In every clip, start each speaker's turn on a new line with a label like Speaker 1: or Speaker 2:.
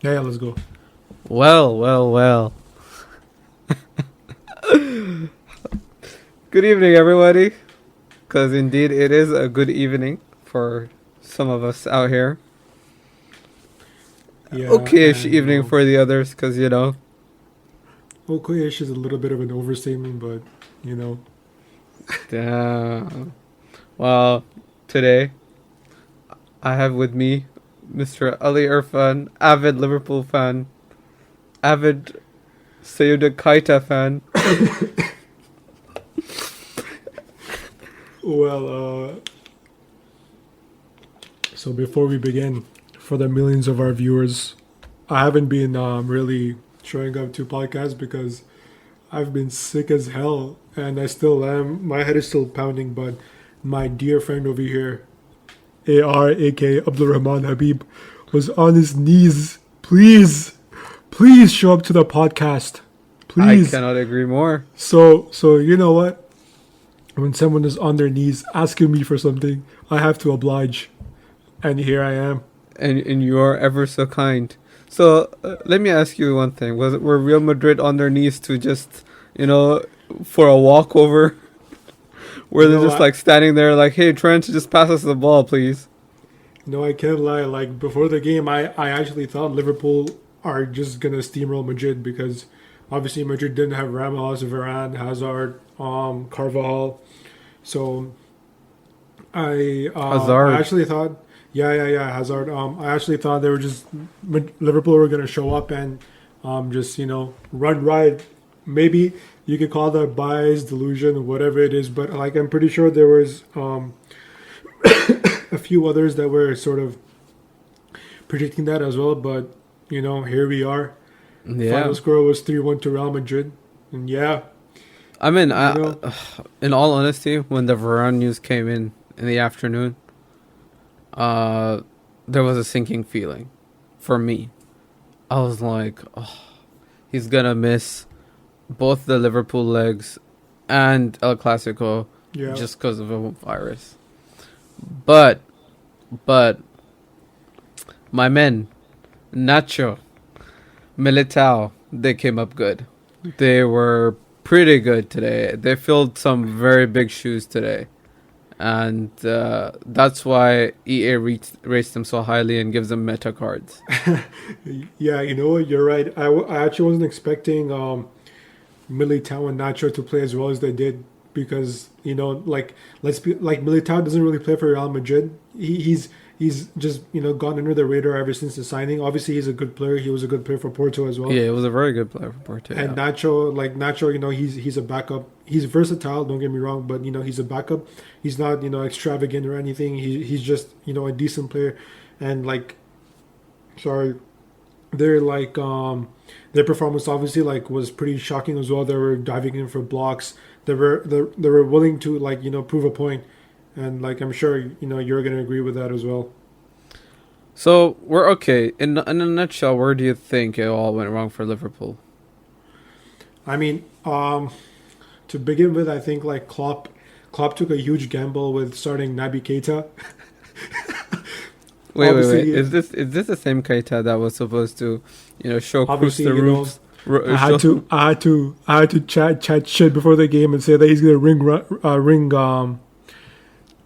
Speaker 1: Yeah, let's go.
Speaker 2: Well, well, well. Good evening, everybody. Because indeed, it is a good evening for some of us out here.
Speaker 1: Yeah,
Speaker 2: Okay-ish
Speaker 1: and
Speaker 2: evening for the others, because,
Speaker 1: okay-ish is a little bit of an overstatement, but you know,
Speaker 2: damn. Well, today, I have with me Mr. Ali Irfan, avid Liverpool fan, avid Sayuda Kaita fan.
Speaker 1: well, so before we begin, for the millions of our viewers, I haven't been really showing up to podcasts because I've been sick as hell, and I still am. My head is still pounding, but my dear friend over here, AR, aka Abdul Rehman Habib, was on his knees. Please show up to the podcast.
Speaker 2: I
Speaker 1: Please.
Speaker 2: cannot agree more.
Speaker 1: So you know what? When someone is on their knees asking me for something, I have to oblige. And here I am.
Speaker 2: And you are ever so kind. So let me ask you one thing: were Real Madrid on their knees to just for a walkover? Were they just like standing there like, "Hey, Trent, just pass us the ball, please"?
Speaker 1: No, I can't lie. Like before the game, I actually thought Liverpool are just gonna steamroll Madrid because obviously Madrid didn't have Ramos, Varane, Hazard, Carvajal. So I
Speaker 2: Hazard.
Speaker 1: I actually thought. Yeah, Hazard. I actually thought they were just Liverpool were gonna show up and just run riot. Maybe you could call that bias, delusion, whatever it is. But like I'm pretty sure there was a few others that were sort of predicting that as well. But here we are.
Speaker 2: Yeah.
Speaker 1: Final score was 3-1 to Real Madrid, and yeah.
Speaker 2: I mean, in all honesty, when the Varane news came in the afternoon, there was a sinking feeling for me. I was like, oh, he's gonna miss both the Liverpool legs and El Clasico just because of a virus. But my men, Nacho, Militao, they came up good. They were pretty good today. They filled some very big shoes today. And that's why EA rates them so highly and gives them meta cards.
Speaker 1: Yeah, you know what? You're right. I actually wasn't expecting Militao and Nacho to play as well as they did because Militao doesn't really play for Real Madrid. He's just gone under the radar ever since the signing. Obviously, he's a good player. He was a good player for Porto as well.
Speaker 2: Yeah, it was a very good player for Porto.
Speaker 1: And yeah. Nacho, he's a backup. He's versatile. Don't get me wrong, but he's a backup. He's not extravagant or anything. He's just a decent player, and their performance obviously was pretty shocking as well. They were diving in for blocks. They were willing to prove a point. And I'm sure you're gonna agree with that as well.
Speaker 2: So we're okay. In a nutshell, where do you think it all went wrong for Liverpool?
Speaker 1: I mean, to begin with, I think Klopp took a huge gamble with starting Naby Keita.
Speaker 2: Wait. Is this the same Keita that was supposed to show Cruz the roofs?
Speaker 1: I had to chat shit before the game and say that he's gonna ring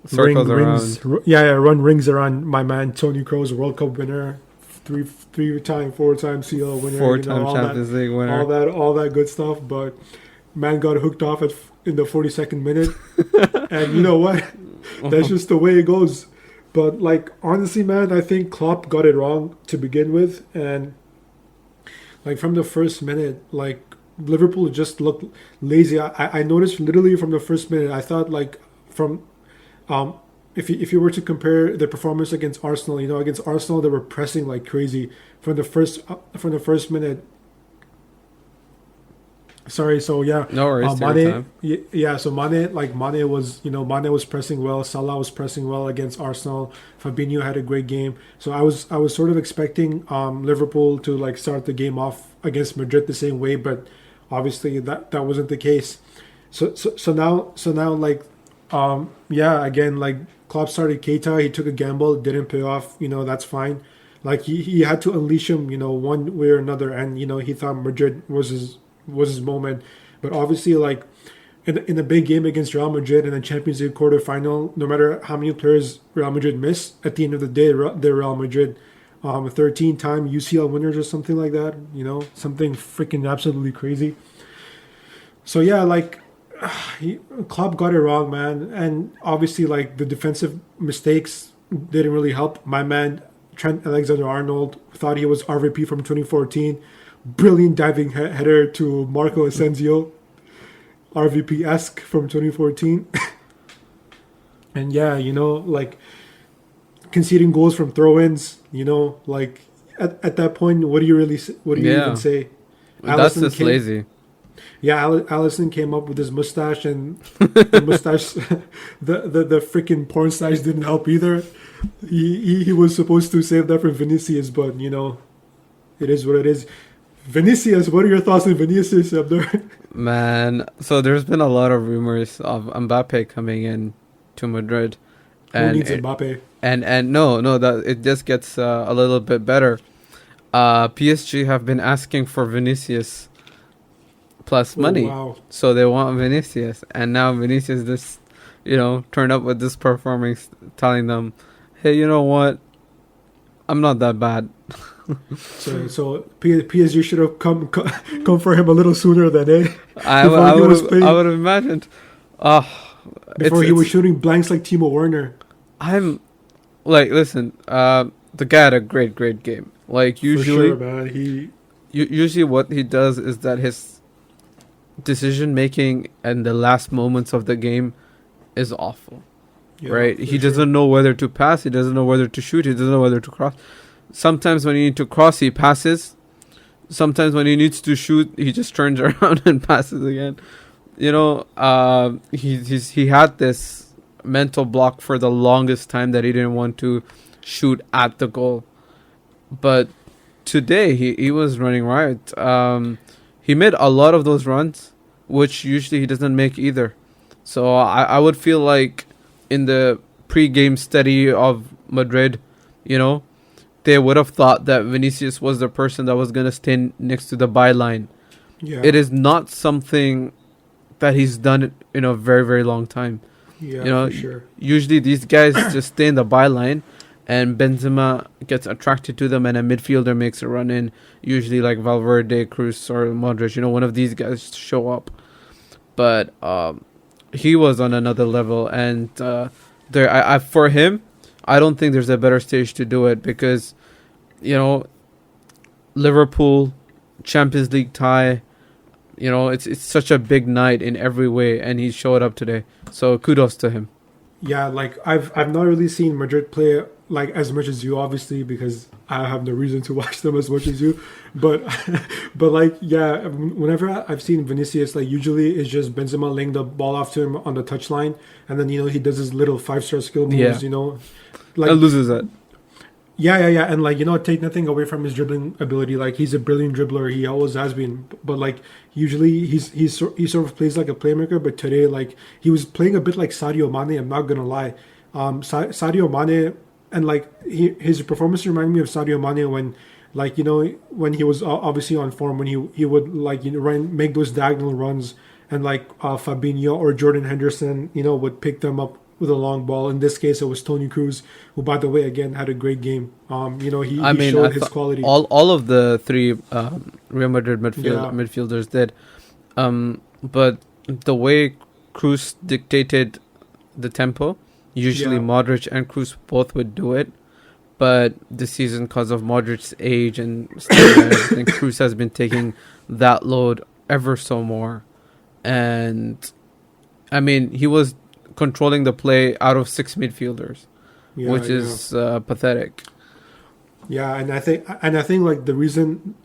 Speaker 2: circles
Speaker 1: rings,
Speaker 2: around.
Speaker 1: run rings around my man Tony Kroos, World Cup winner, four-time CL winner,
Speaker 2: four-time Champions League winner,
Speaker 1: all that good stuff. But man got hooked off in the 42nd minute, and you know what? That's just the way it goes. But honestly, man, I think Klopp got it wrong to begin with, and from the first minute, Liverpool just looked lazy. I noticed literally from the first minute. I thought from if you were to compare the performance against Arsenal, against Arsenal they were pressing like crazy from the first minute. Sorry, so yeah,
Speaker 2: no worries.
Speaker 1: Mane, yeah, so Mane was pressing well. Salah was pressing well against Arsenal. Fabinho had a great game. So I was sort of expecting Liverpool to start the game off against Madrid the same way, but obviously that wasn't the case. So now again, Klopp started Keita. He took a gamble, didn't pay off. That's fine. Like he had to unleash him, one way or another, and he thought Madrid was his moment, but obviously like in a big game against Real Madrid in the Champions League quarterfinal, no matter how many players Real Madrid miss, at the end of the day, they're Real Madrid. 13-time UCL winners or something like that, something freaking absolutely crazy. So yeah, like Klopp got it wrong, man, and obviously like the defensive mistakes didn't really help. My man Trent Alexander-Arnold thought he was RVP from 2014. Brilliant diving header to Marco Asensio, RVP-esque from 2014. And yeah, like conceding goals from throw-ins, like at that point, what do you even say?
Speaker 2: That's just lazy.
Speaker 1: Yeah, Allison came up with his mustache, and the mustache, the freaking porn stash didn't help either. He was supposed to save that for Vinicius, but it is what it is. Vinicius, what are your thoughts on Vinicius, Abdul?
Speaker 2: Man, so there's been a lot of rumors of Mbappe coming in to Madrid.
Speaker 1: Who needs Mbappe?
Speaker 2: And no, that it just gets a little bit better. PSG have been asking for Vinicius plus money.
Speaker 1: Wow.
Speaker 2: So they want Vinicius, and now Vinicius just turned up with this performance, telling them, hey, you know what, I'm not that bad.
Speaker 1: so PSG should have come for him a little sooner than
Speaker 2: I would have imagined.
Speaker 1: Before he was shooting blanks like Timo Werner.
Speaker 2: I'm like, listen, the guy had a great game. Like usually,
Speaker 1: for sure, man.
Speaker 2: Usually what he does is that his decision making and the last moments of the game is awful. Yeah, right? He doesn't know whether to pass. He doesn't know whether to shoot. He doesn't know whether to cross. Sometimes when he needs to cross, he passes. Sometimes when he needs to shoot, he just turns around and passes again. He had this mental block for the longest time that he didn't want to shoot at the goal. But today he was running riot. He made a lot of those runs, which usually he doesn't make either. So I would feel like in the pre-game study of Madrid, they would have thought that Vinicius was the person that was going to stand next to the byline. Yeah. It is not something that he's done in a very, very long time.
Speaker 1: Yeah, for sure.
Speaker 2: Usually these guys just stay in the byline, and Benzema gets attracted to them, and a midfielder makes a run in, usually like Valverde, Cruz, or Modric. One of these guys show up. But he was on another level, and for him, I don't think there's a better stage to do it because, Liverpool, Champions League tie, it's such a big night in every way, and he showed up today. So kudos to him.
Speaker 1: Yeah, like I've not really seen Madrid play like as much as you, obviously, because I have no reason to watch them as much as you. But like, yeah, whenever I've seen Vinicius, like usually it's just Benzema laying the ball off to him on the touchline, and then he does his little 5-star skill moves, like
Speaker 2: and loses it.
Speaker 1: Yeah, and like take nothing away from his dribbling ability. Like he's a brilliant dribbler, he always has been. But like usually he sort of plays like a playmaker. But today, like he was playing a bit like Sadio Mane. I'm not gonna lie, Sadio Mane, and like his performance reminded me of Sadio Mane when, like when he was obviously on form, when he would like make those diagonal runs, and like Fabinho or Jordan Henderson, would pick them up with a long ball. In this case, it was Toni Kroos, who, by the way, again had a great game. He showed his quality.
Speaker 2: All of the three Real Madrid midfielders did, but the way Kroos dictated the tempo, usually Modric and Kroos both would do it. But this season, because of Modric's age and everything, Kroos has been taking that load ever so more, and I mean he was controlling the play out of 6 midfielders, which is pathetic.
Speaker 1: Yeah, and I think like a reason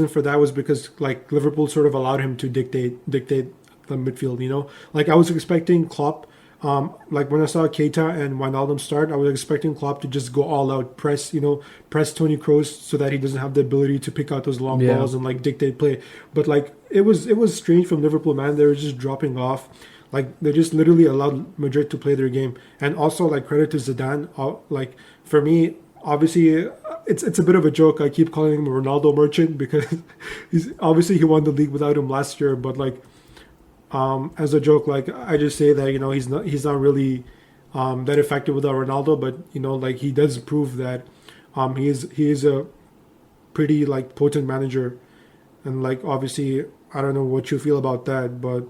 Speaker 1: for that was because like Liverpool sort of allowed him to dictate the midfield. Like I was expecting Klopp, like when I saw Keita and Wijnaldum start, I was expecting Klopp to just go all out, press Toni Kroos so that he doesn't have the ability to pick out those long balls and like dictate play. But like it was strange from Liverpool, man. They were just dropping off. Like they just literally allowed Madrid to play their game. And also like credit to Zidane. Like for me, obviously it's a bit of a joke. I keep calling him a Ronaldo merchant because he's obviously he won the league without him last year. But like as a joke, like I just say that he's not really that effective without Ronaldo. But like he does prove that he is a pretty like potent manager, and like obviously I don't know what you feel about that, but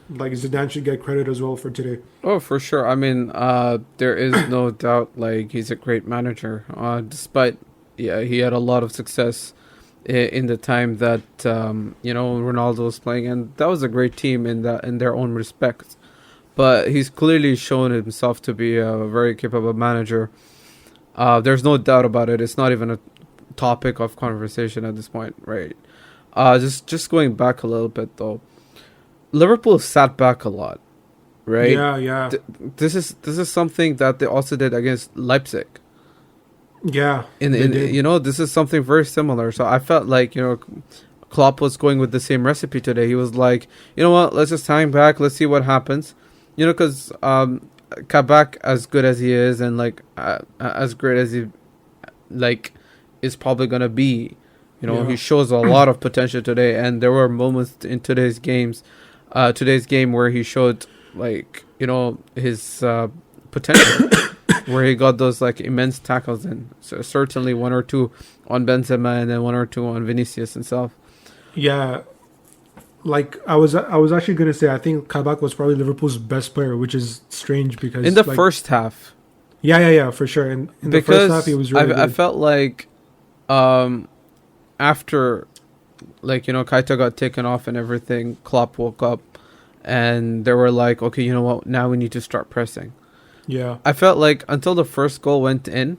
Speaker 1: like Zidane should get credit as well for today.
Speaker 2: Oh, for sure. I mean, there is no doubt. Like he's a great manager. Despite, yeah, he had a lot of success in the time that Ronaldo was playing, and that was a great team in their own respects. But he's clearly shown himself to be a very capable manager. There's no doubt about it. It's not even a topic of conversation at this point, right? Just going back a little bit though, Liverpool sat back a lot, right?
Speaker 1: Yeah.
Speaker 2: This is something that they also did against Leipzig.
Speaker 1: Yeah.
Speaker 2: This is something very similar. So I felt like Klopp was going with the same recipe today. He was like, you know what, let's just hang back, let's see what happens. Because Kabak, as good as he is, and like as great as he like is probably gonna be. He shows a lot of potential today, and there were moments in today's game where he showed his potential, where he got those like immense tackles in. So certainly one or two on Benzema, and then one or two on Vinicius himself.
Speaker 1: Yeah, like I was actually gonna say I think Kabak was probably Liverpool's best player, which is strange because
Speaker 2: in the first half.
Speaker 1: Yeah, for sure. In the first half, he was really good.
Speaker 2: I felt like, after, Keita got taken off and everything, Klopp woke up, and they were like, okay, you know what? Now we need to start pressing.
Speaker 1: Yeah.
Speaker 2: I felt like until the first goal went in,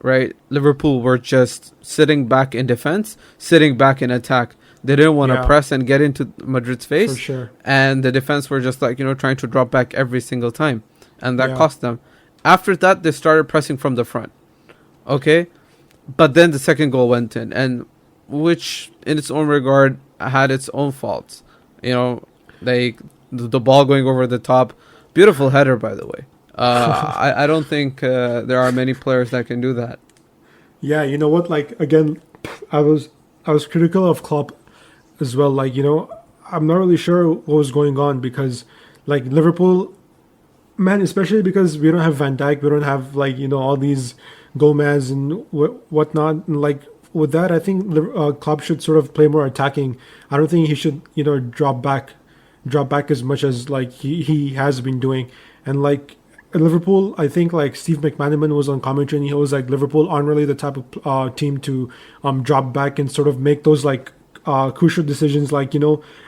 Speaker 2: right, Liverpool were just sitting back in defense, sitting back in attack. They didn't want to press and get into Madrid's face.
Speaker 1: For sure.
Speaker 2: And the defense were just trying to drop back every single time. And that cost them. After that, they started pressing from the front. Okay? But then the second goal went in, and which in its own regard had its own faults. The ball going over the top. Beautiful header, by the way. I don't think there are many players that can do that.
Speaker 1: Yeah, you know what? Like again, I was critical of Klopp as well. Like I'm not really sure what was going on because like Liverpool, man, especially because we don't have Van Dijk, we don't have all these Gomez and whatnot. And like with that, I think Klopp should sort of play more attacking. I don't think he should drop back as much as like he has been doing. And like at Liverpool, I think like Steve McManaman was on commentary and he was like, Liverpool aren't really the type of team to drop back and sort of make those like crucial decisions. Like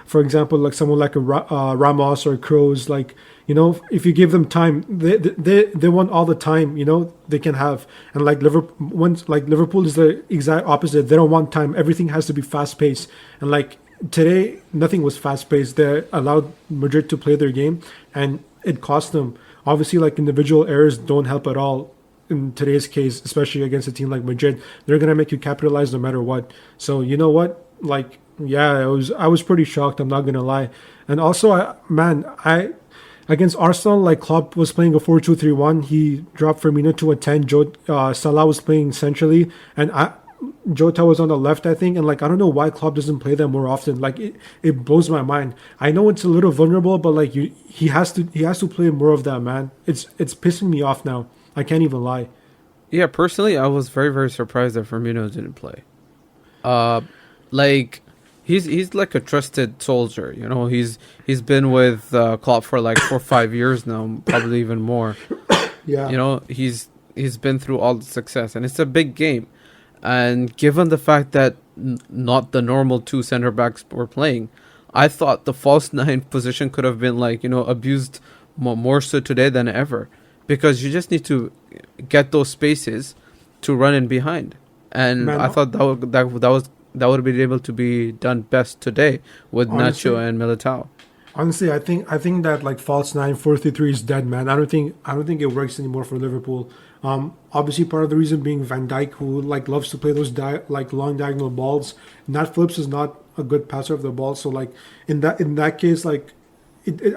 Speaker 1: for example, like someone like a Ramos or Kroos, like if you give them time, they want all the time they can have. And like Liverpool is the exact opposite. They don't want time. Everything has to be fast paced. And like today, nothing was fast paced. They allowed Madrid to play their game, and it cost them. Obviously, like individual errors don't help at all in today's case, especially against a team like Madrid. They're gonna make you capitalize no matter what. So you know what? Like, yeah, I was pretty shocked. I'm not gonna lie. And also, against Arsenal, like Klopp was playing a 4-2-3-1. He dropped Firmino to a 10. Salah was playing centrally, and Jota was on the left, I think. And like I don't know why Klopp doesn't play them more often. Like it blows my mind. I know it's a little vulnerable, but like he has to play more of that, man. It's pissing me off now. I can't even lie.
Speaker 2: Yeah, personally, I was very, very surprised that Firmino didn't play. Like he's like a trusted soldier. He's been with Klopp for like 4 or 5 years now, probably even more.
Speaker 1: Yeah.
Speaker 2: He's been through all the success, and it's a big game. And given the fact that not the normal two center backs were playing, I thought the false nine position could have been abused more so today than ever, because you just need to get those spaces to run in behind. And man, I thought that would be able to be done best today with honestly, Nacho and Militao.
Speaker 1: Honestly, I think that like false 9 4-3-3 is dead, man. I don't think it works anymore for Liverpool. Obviously, part of the reason being Van Dijk, who like loves to play those long diagonal balls. Nat Phillips is not a good passer of the ball, so like in that case, like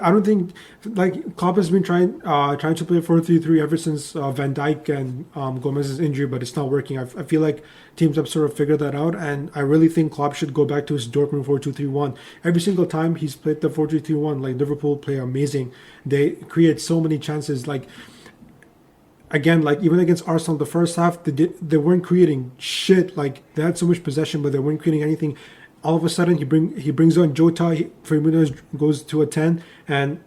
Speaker 1: I don't think like Klopp has been trying to play 4-3-3 ever since Van Dijk and Gomez's injury, but it's not working. I feel like teams have sort of figured that out, and I really think Klopp should go back to his Dortmund 4-2-3-1. Every single time he's played the 4-2-3-1, like Liverpool play amazing. They create so many chances. Like again, like even against Arsenal, the first half they weren't creating shit. Like they had so much possession, but they weren't creating anything. All of a sudden, he brings on Jota. Firmino goes to a 10, and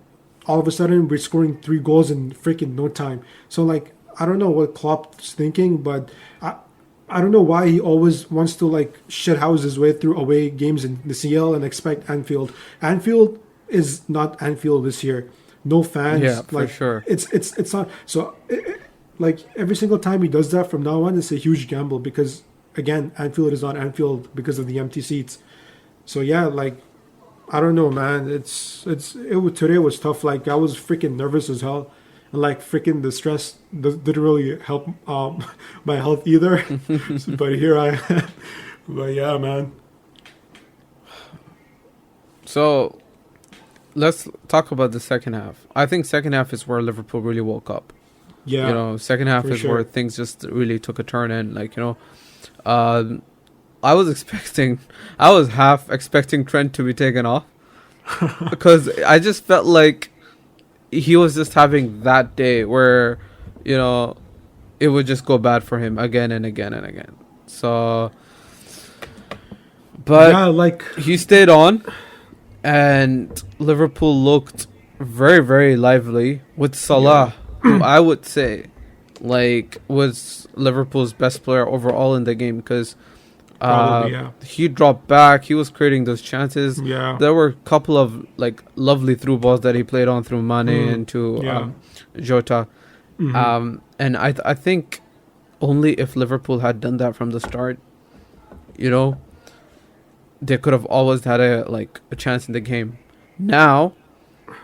Speaker 1: all of a sudden we're scoring 3 goals in freaking no time. So like I don't know what Klopp's thinking, but I don't know why he always wants to like shithouse his way through away games in the CL and expect Anfield. Anfield is not Anfield this year. No fans.
Speaker 2: Yeah,
Speaker 1: like,
Speaker 2: for sure.
Speaker 1: It's not so. Like every single time he does that from now on, it's a huge gamble because again, Anfield is not Anfield because of the empty seats. So yeah, like I don't know, man. Today was tough. Like I was freaking nervous as hell, and like freaking the stress didn't really help my health either. But here I am. But yeah, man.
Speaker 2: So let's talk about the second half. I think second half is where Liverpool really woke up.
Speaker 1: Yeah,
Speaker 2: you know, second half is where things just really took a turn, and like, you know, I was half expecting Trent to be taken off because I just felt like he was just having that day where, you know, it would just go bad for him again and again and again. So, but
Speaker 1: yeah, like
Speaker 2: he stayed on, and Liverpool looked very, very lively with Salah.
Speaker 1: Yeah.
Speaker 2: Who I would say, like, was Liverpool's best player overall in the game because he dropped back. He was creating those chances.
Speaker 1: Yeah,
Speaker 2: there were a couple of like lovely through balls that he played on through Mane and to Jota.
Speaker 1: Mm-hmm.
Speaker 2: And I think only if Liverpool had done that from the start, you know, they could have always had a chance in the game. Now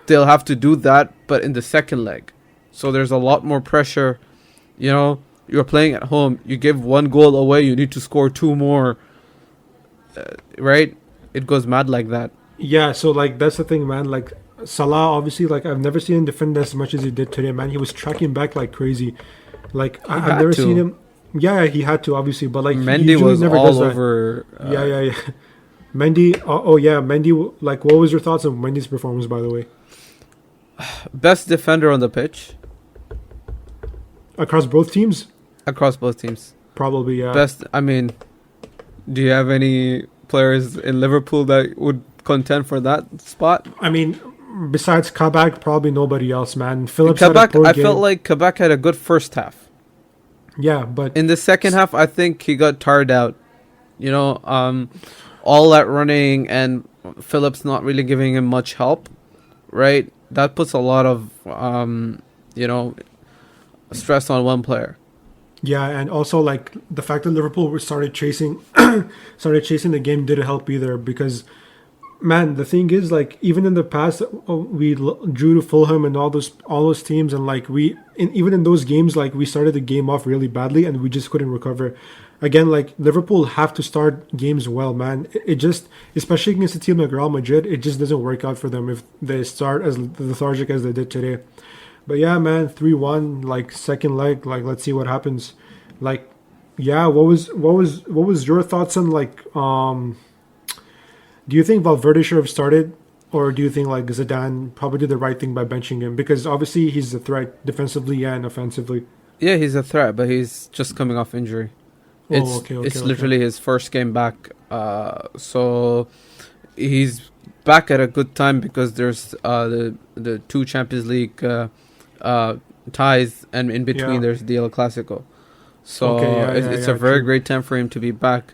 Speaker 2: they'll have to do that, but in the second leg. So there's a lot more pressure. You know, you're playing at home. You give 1 goal away, you need to score 2 more. Right? It goes mad like that.
Speaker 1: Yeah, so like that's the thing, man. Like Salah, obviously, like I've never seen him defend as much as he did today, man. He was tracking back like crazy. Like I've never seen him. Yeah, he had to, obviously, but like
Speaker 2: Mendy was never all over.
Speaker 1: Yeah. Mendy. Mendy. Like, what was your thoughts on Mendy's performance, by the way?
Speaker 2: Best defender on the pitch.
Speaker 1: Across both teams?
Speaker 2: Across both teams.
Speaker 1: Probably, yeah.
Speaker 2: Best, I mean, do you have any players in Liverpool that would contend for that spot?
Speaker 1: I mean, besides Kabak, probably nobody else, man. Phillips
Speaker 2: Kabak, I felt like Kabak had a good first half.
Speaker 1: Yeah, but...
Speaker 2: in the second half, I think he got tired out. You know, all that running and Phillips not really giving him much help, right? That puts a lot of, you know, stress on one player.
Speaker 1: Yeah, and also like the fact that Liverpool started chasing the game didn't help either because, man, the thing is like even in the past we drew to Fulham and all those teams and like even in those games like we started the game off really badly and we just couldn't recover. Again, like Liverpool have to start games well, man. It just, especially against a team like Real Madrid, it just doesn't work out for them if they start as lethargic as they did today. But yeah, man, 3-1, like second leg, like let's see what happens. Like, yeah, what was your thoughts on like do you think Valverde should have started, or do you think like Zidane probably did the right thing by benching him because obviously he's a threat defensively and offensively?
Speaker 2: Yeah, he's a threat, but he's just coming off injury. It's literally his first game back, so he's back at a good time because there's the 2 Champions League ties, and in between there's the El Clasico. So it's a very great time for him to be back.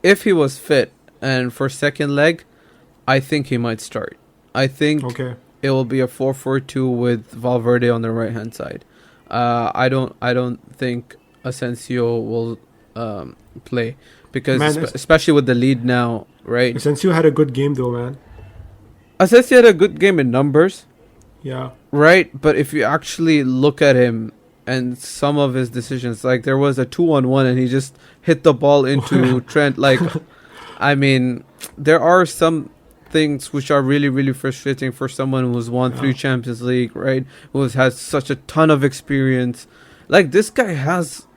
Speaker 2: If he was fit and for second leg, I think he might start. I think it will be a 4-4-2 with Valverde on the right hand side. I don't think Asensio will play because especially with the lead now, right?
Speaker 1: Asensio had a good game though, man.
Speaker 2: Asensio had a good game in numbers.
Speaker 1: Yeah.
Speaker 2: Right? But if you actually look at him and some of his decisions, like there was a 2-on-1 and he just hit the ball into Trent. Like, I mean, there are some things which are really, really frustrating for someone who's won 3 Champions League, right? Who has such a ton of experience. Like, this guy has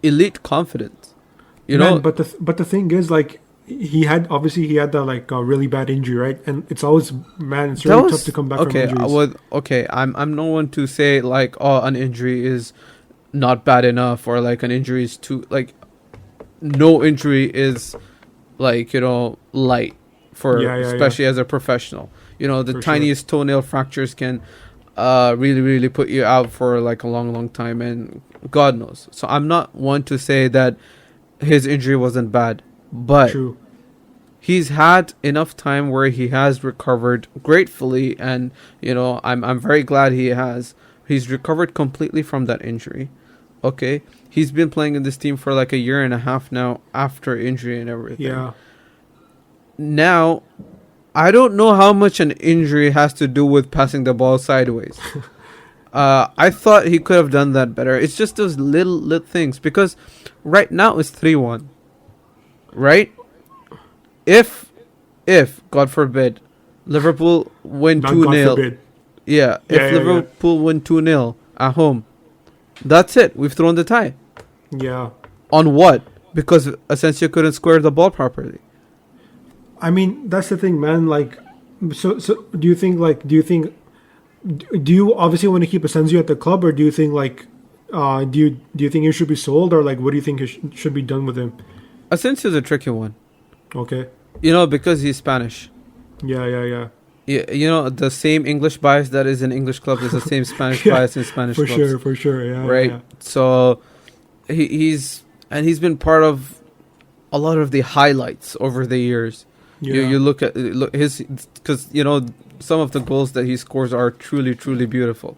Speaker 2: elite confidence. You know,
Speaker 1: but the thing is, like, he had that like a really bad injury, right? And it's always, man, it's really tough to come back from injuries.
Speaker 2: I'm no one to say like, oh, an injury is not bad enough, or like an injury is too, like, no injury is like, you know, light for especially as a professional. You know, the tiniest toenail fractures can really, really put you out for like a long, long time, and God knows. So I'm not one to say that his injury wasn't bad, but he's had enough time where he has recovered gratefully, and you know, I'm very glad he's recovered completely from that injury. Okay, he's been playing in this team for like a year and a half now after injury and everything.
Speaker 1: Yeah.
Speaker 2: Now, I don't know how much an injury has to do with passing the ball sideways. I thought he could have done that better. It's just those little things, because right now it's 3-1, right? If God forbid Liverpool win 2-0, if Liverpool win 2-0 at home, that's it. We've thrown the tie.
Speaker 1: Yeah.
Speaker 2: On what? Because Asensio couldn't square the ball properly.
Speaker 1: I mean, that's the thing, man. Like, so do you think do you obviously want to keep Asensio at the club, or do you think like do you think he should be sold, or like what do you think should be done with him?
Speaker 2: Asensio's a tricky one.
Speaker 1: Okay.
Speaker 2: You know, because he's Spanish.
Speaker 1: Yeah.
Speaker 2: Yeah, you know, the same English bias that is in English clubs is the same Spanish bias in Spanish clubs.
Speaker 1: For sure, yeah.
Speaker 2: Right?
Speaker 1: Yeah.
Speaker 2: So he's been part of a lot of the highlights over the years. Yeah. You look at his, because you know, some of the goals that he scores are truly, truly beautiful.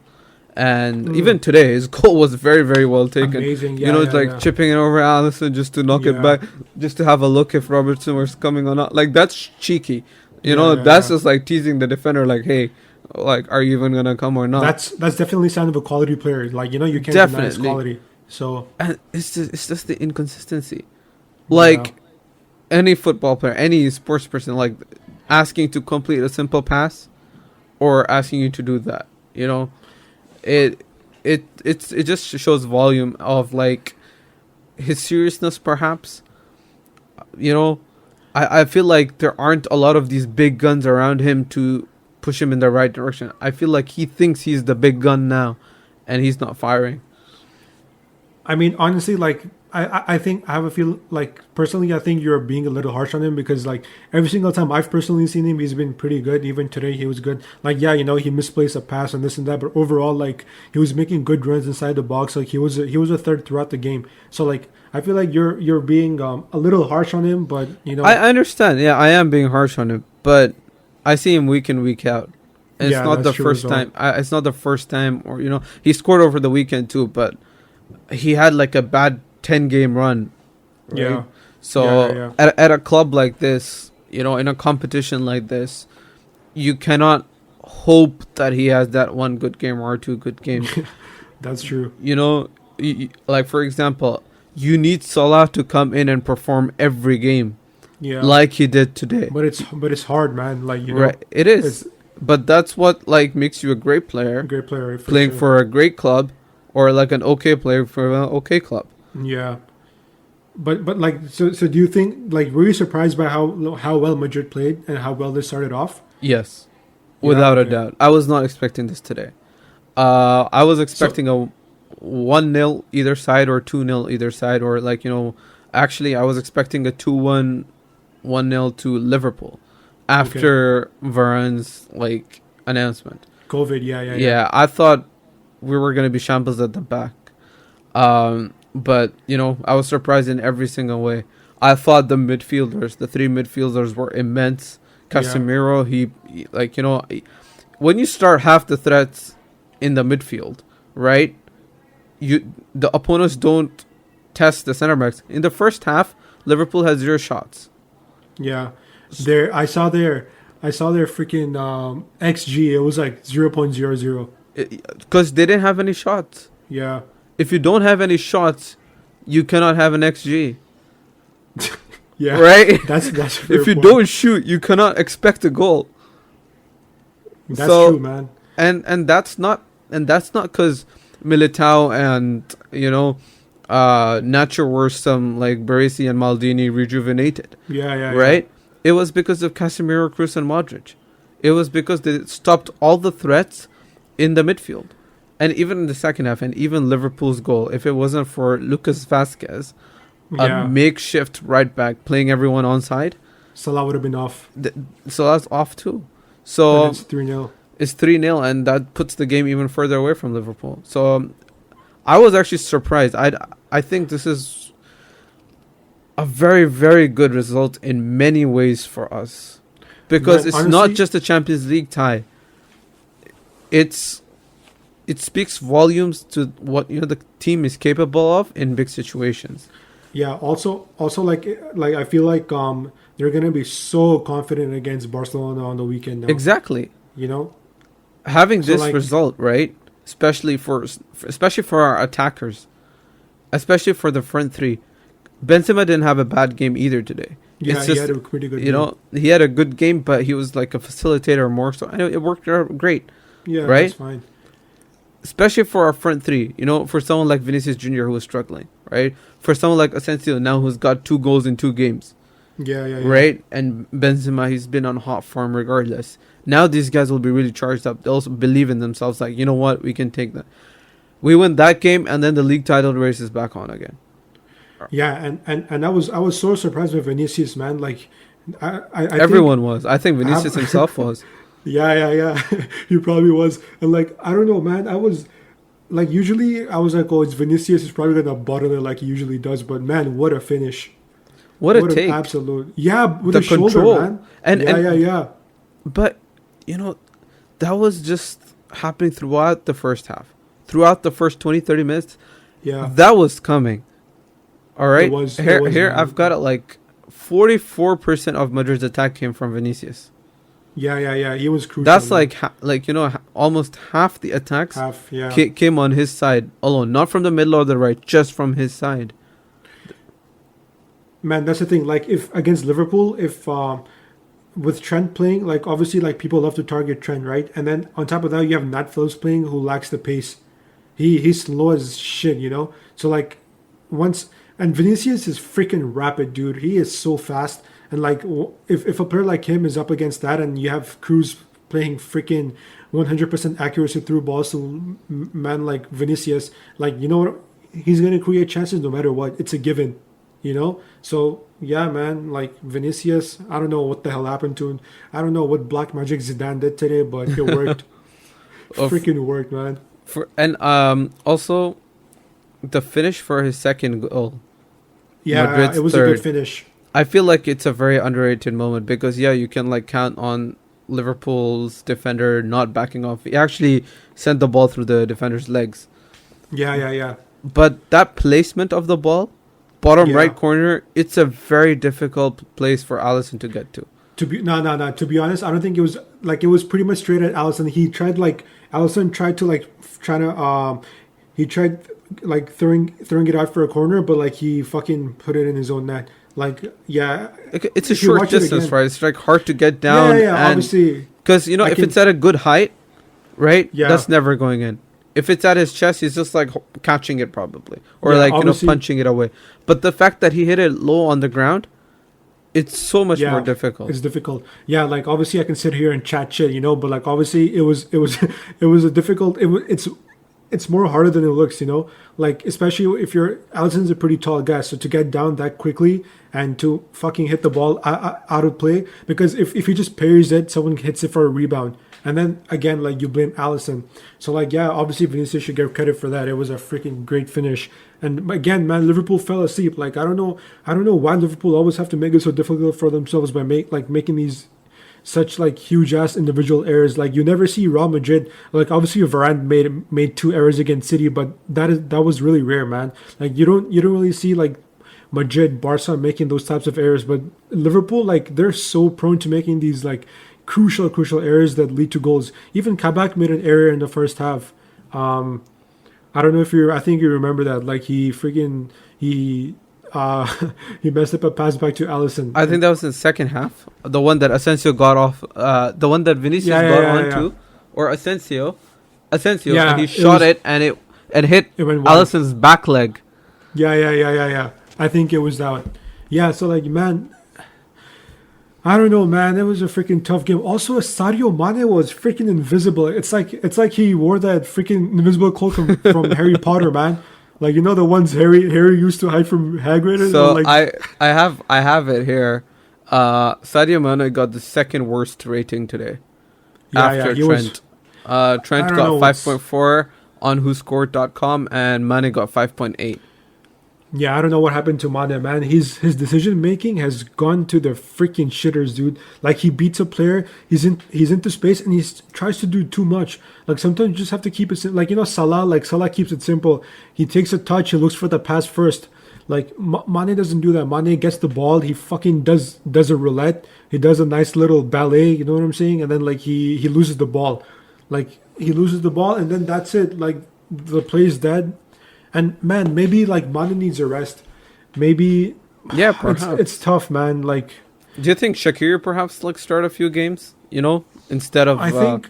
Speaker 2: And even today, his goal was very, very well taken.
Speaker 1: Amazing,
Speaker 2: you know, it's like chipping it over Alisson just to knock it back, just to have a look if Robertson was coming or not. Like, that's cheeky. You know, that's just like teasing the defender, like, hey, like, are you even going to come or not?
Speaker 1: That's definitely a sign of a quality player. Like, you know, you can't deny his quality. So,
Speaker 2: and it's just the inconsistency. Like, any football player, any sports person, like, asking to complete a simple pass or asking you to do that, you know? It just shows volume of like his seriousness, perhaps. You know, I feel like there aren't a lot of these big guns around him to push him in the right direction. I feel like he thinks he's the big gun now, and he's not firing.
Speaker 1: I mean, honestly, like I think I have a feel like personally I think you're being a little harsh on him, because like every single time I've personally seen him, he's been pretty good. Even today he was good. Like, yeah, you know, he misplaced a pass and this and that, but overall, like, he was making good runs inside the box. Like, he was a third throughout the game. So like I feel like you're being a little harsh on him, but you know,
Speaker 2: I understand. Yeah, I am being harsh on him, but I see him week in, week out. And it's not the first time. It's not the first time, or you know, he scored over the weekend too, but he had like a bad 10-game run, right?
Speaker 1: Yeah.
Speaker 2: So at a club like this, you know, in a competition like this, you cannot hope that he has that one good game or two good games.
Speaker 1: That's true.
Speaker 2: You know, like for example, you need Salah to come in and perform every game, like he did today.
Speaker 1: But it's hard, man. Like, you know,
Speaker 2: right? It is. But that's what like makes you a great player. Playing for a great club, or like an okay player for an okay club.
Speaker 1: Yeah, but like so do you think, like, were you surprised by how well Madrid played and how well they started off?
Speaker 2: Yes, without a doubt. I was not expecting this today. I was expecting a 1-0 either side, or 2-0 either side, or like, you know, actually I was expecting a 2-1, 1-0 to Liverpool after Varane's like announcement.
Speaker 1: COVID,
Speaker 2: yeah. I thought we were going to be shambles at the back. But, you know, I was surprised in every single way. I thought the three midfielders were immense. Casemiro, he like, you know, when you start half the threats in the midfield, right? The opponents don't test the center backs. In the first half, Liverpool had 0 shots.
Speaker 1: Yeah. I saw their freaking XG. It was like 0.00.
Speaker 2: Because they didn't have any shots.
Speaker 1: Yeah.
Speaker 2: If you don't have any shots, you cannot have an XG.
Speaker 1: Yeah,
Speaker 2: right?
Speaker 1: that's a fair
Speaker 2: If you
Speaker 1: point.
Speaker 2: don't shoot, you cannot expect a goal.
Speaker 1: That's
Speaker 2: So
Speaker 1: true, man.
Speaker 2: and that's not because Militao and Nacho were some like Baresi and Maldini rejuvenated,
Speaker 1: Yeah.
Speaker 2: right? It was because of Casemiro, Kroos, and Modric. It was because they stopped all the threats in the midfield, and even in the second half, and even Liverpool's goal. If it wasn't for Lucas Vasquez, a
Speaker 1: Yeah.
Speaker 2: makeshift right back playing everyone onside,
Speaker 1: Salah would have been off.
Speaker 2: so that's off too.
Speaker 1: And
Speaker 2: So
Speaker 1: it's 3-0.
Speaker 2: it's 3-0, and that puts the game even further away from Liverpool. So I was actually surprised. I think this is a very, very good result in many ways for us. Because
Speaker 1: Man,
Speaker 2: it's
Speaker 1: honestly,
Speaker 2: not just a Champions League tie. It speaks volumes to what the team is capable of in big situations.
Speaker 1: yeah. Also, like I feel like they're gonna be so confident against Barcelona on the weekend now.
Speaker 2: Exactly.
Speaker 1: You know.
Speaker 2: Having
Speaker 1: So,
Speaker 2: this
Speaker 1: like-
Speaker 2: result, right? Especially for our attackers, especially for the front three. Benzema didn't have a bad game either today.
Speaker 1: Yeah,
Speaker 2: It's
Speaker 1: he
Speaker 2: just,
Speaker 1: had a pretty good.
Speaker 2: you know, he had a good game, but he was like a facilitator more so. I know it worked out great,
Speaker 1: yeah,
Speaker 2: right?
Speaker 1: That's fine.
Speaker 2: especially for our front three. For someone like Vinicius Jr. who was struggling, right? For someone like Asensio now who's got 2 goals in 2 games,
Speaker 1: Yeah.
Speaker 2: right? And Benzema, he's been on hot form regardless. Now these guys will be really charged up. They'll also believe in themselves. Like, you know what? We can take that. We win that game, and then the league title race is back on again.
Speaker 1: Yeah, and I was so surprised with Vinicius, man. Like, I
Speaker 2: Everyone was. I think Vinicius himself was.
Speaker 1: Yeah. He probably was. And like, I don't know, man. I was like, usually I was like, oh, it's Vinicius is probably gonna bottle it like he usually does. But man, what a finish!
Speaker 2: What a
Speaker 1: an
Speaker 2: take.
Speaker 1: absolute with
Speaker 2: The
Speaker 1: the shoulder,
Speaker 2: control.
Speaker 1: man.
Speaker 2: And
Speaker 1: Yeah.
Speaker 2: But, that was just happening throughout the first half. Throughout the first 20, 30 minutes.
Speaker 1: Yeah.
Speaker 2: That was coming. All right?
Speaker 1: It was,
Speaker 2: here,
Speaker 1: man.
Speaker 2: I've got it like 44% of Madrid's attack came from Vinicius.
Speaker 1: Yeah. He was crucial.
Speaker 2: That's
Speaker 1: man.
Speaker 2: almost half the attacks
Speaker 1: Half, yeah.
Speaker 2: came on his side alone. Not from the middle or the right, just from his side.
Speaker 1: Man, that's the thing. Like, if against Liverpool, if with Trent playing, like obviously, like people love to target Trent, right? And then on top of that, you have Nat Phillips playing, who lacks the pace. He's slow as shit, So like, and Vinicius is freaking rapid, dude. He is so fast. And like, if a player like him is up against that, and you have Cruz playing freaking 100% accuracy through balls to man like Vinicius, like, you know what? He's gonna create chances no matter what. It's a given. So yeah, man, like Vinicius, I don't know what the hell happened to him. I don't know what black magic Zidane did today, but it worked. Freaking worked, man.
Speaker 2: Also the finish for his second goal.
Speaker 1: Yeah,
Speaker 2: Madrid's
Speaker 1: it was
Speaker 2: third.
Speaker 1: a good finish.
Speaker 2: I feel like it's a very underrated moment because you can like count on Liverpool's defender not backing off. He actually sent the ball through the defender's legs.
Speaker 1: Yeah.
Speaker 2: But that placement of the ball, bottom
Speaker 1: Yeah.
Speaker 2: right corner, it's a very difficult place for Alisson to get to.
Speaker 1: To be honest, I don't think it was like, it was pretty much straight at Alisson. Alisson tried throwing it out for a corner, but like he fucking put it in his own net. Like, yeah,
Speaker 2: It's a
Speaker 1: if you
Speaker 2: short
Speaker 1: watch it
Speaker 2: distance,
Speaker 1: again-
Speaker 2: right? It's like hard to get down.
Speaker 1: Yeah,
Speaker 2: and
Speaker 1: obviously.
Speaker 2: because if it's at a good height, right?
Speaker 1: Yeah.
Speaker 2: That's never going in. If it's at his chest, he's just like catching it probably, or
Speaker 1: Yeah,
Speaker 2: like
Speaker 1: obviously.
Speaker 2: punching it away. But the fact that he hit it low on the ground, it's so much more difficult.
Speaker 1: It's difficult. Yeah, like obviously I can sit here and chat shit, but like obviously it was it was a difficult. It's more harder than it looks, Like, especially if Alisson's a pretty tall guy, so to get down that quickly and to fucking hit the ball out of play, because if he just parries it, someone hits it for a rebound, and then again, like, you blame Alisson. So like, yeah, obviously Vinicius should get credit for that. It was a freaking great finish. And again, man, Liverpool fell asleep. Like, I don't know why Liverpool always have to make it so difficult for themselves by making these such like huge ass individual errors. Like, you never see Real Madrid, like obviously Varane made 2 errors against City, but that was really rare, man. Like, you don't really see like Madrid, Barca making those types of errors, but Liverpool, like, they're so prone to making these like crucial errors that lead to goals. Even Kabak made an error in the first half. I don't know if I think you remember that. Like, he he messed up a pass back to Allison.
Speaker 2: I think that was in the second half. The one that Asensio got off. The one that Vinicius got onto, or Asensio,
Speaker 1: Yeah,
Speaker 2: and he shot it and it hit
Speaker 1: went wide.
Speaker 2: Allison's back leg.
Speaker 1: Yeah. I think it was that one. Yeah, so like, man, I don't know, man. It was a freaking tough game. Also, Sadio Mane was freaking invisible. It's like he wore that freaking invisible cloak from Harry Potter, man. Like, you know, the ones Harry used to hide from Hagrid.
Speaker 2: So
Speaker 1: like,
Speaker 2: I have it here. Sadio Mane got the second worst rating today after Trent. Trent got 5.4 on whoscored.com and Mane got 5.8.
Speaker 1: Yeah, I don't know what happened to Mane, man. His decision making has gone to the freaking shitters, dude. Like, he beats a player, he's into space, and he tries to do too much. Like, sometimes you just have to keep it like, you know, Salah keeps it simple. He takes a touch, he looks for the pass first. Like, Mane doesn't do that. Mane gets the ball, he fucking does a roulette, he does a nice little ballet, you know what I'm saying? And then like he loses the ball. Like, he loses the ball, and then that's it. Like, the play's dead. And man, maybe like Mane needs a rest. Maybe,
Speaker 2: yeah, perhaps
Speaker 1: it's tough, man. Like,
Speaker 2: do you think Shaqiri perhaps like start a few games? You know, instead of
Speaker 1: I think,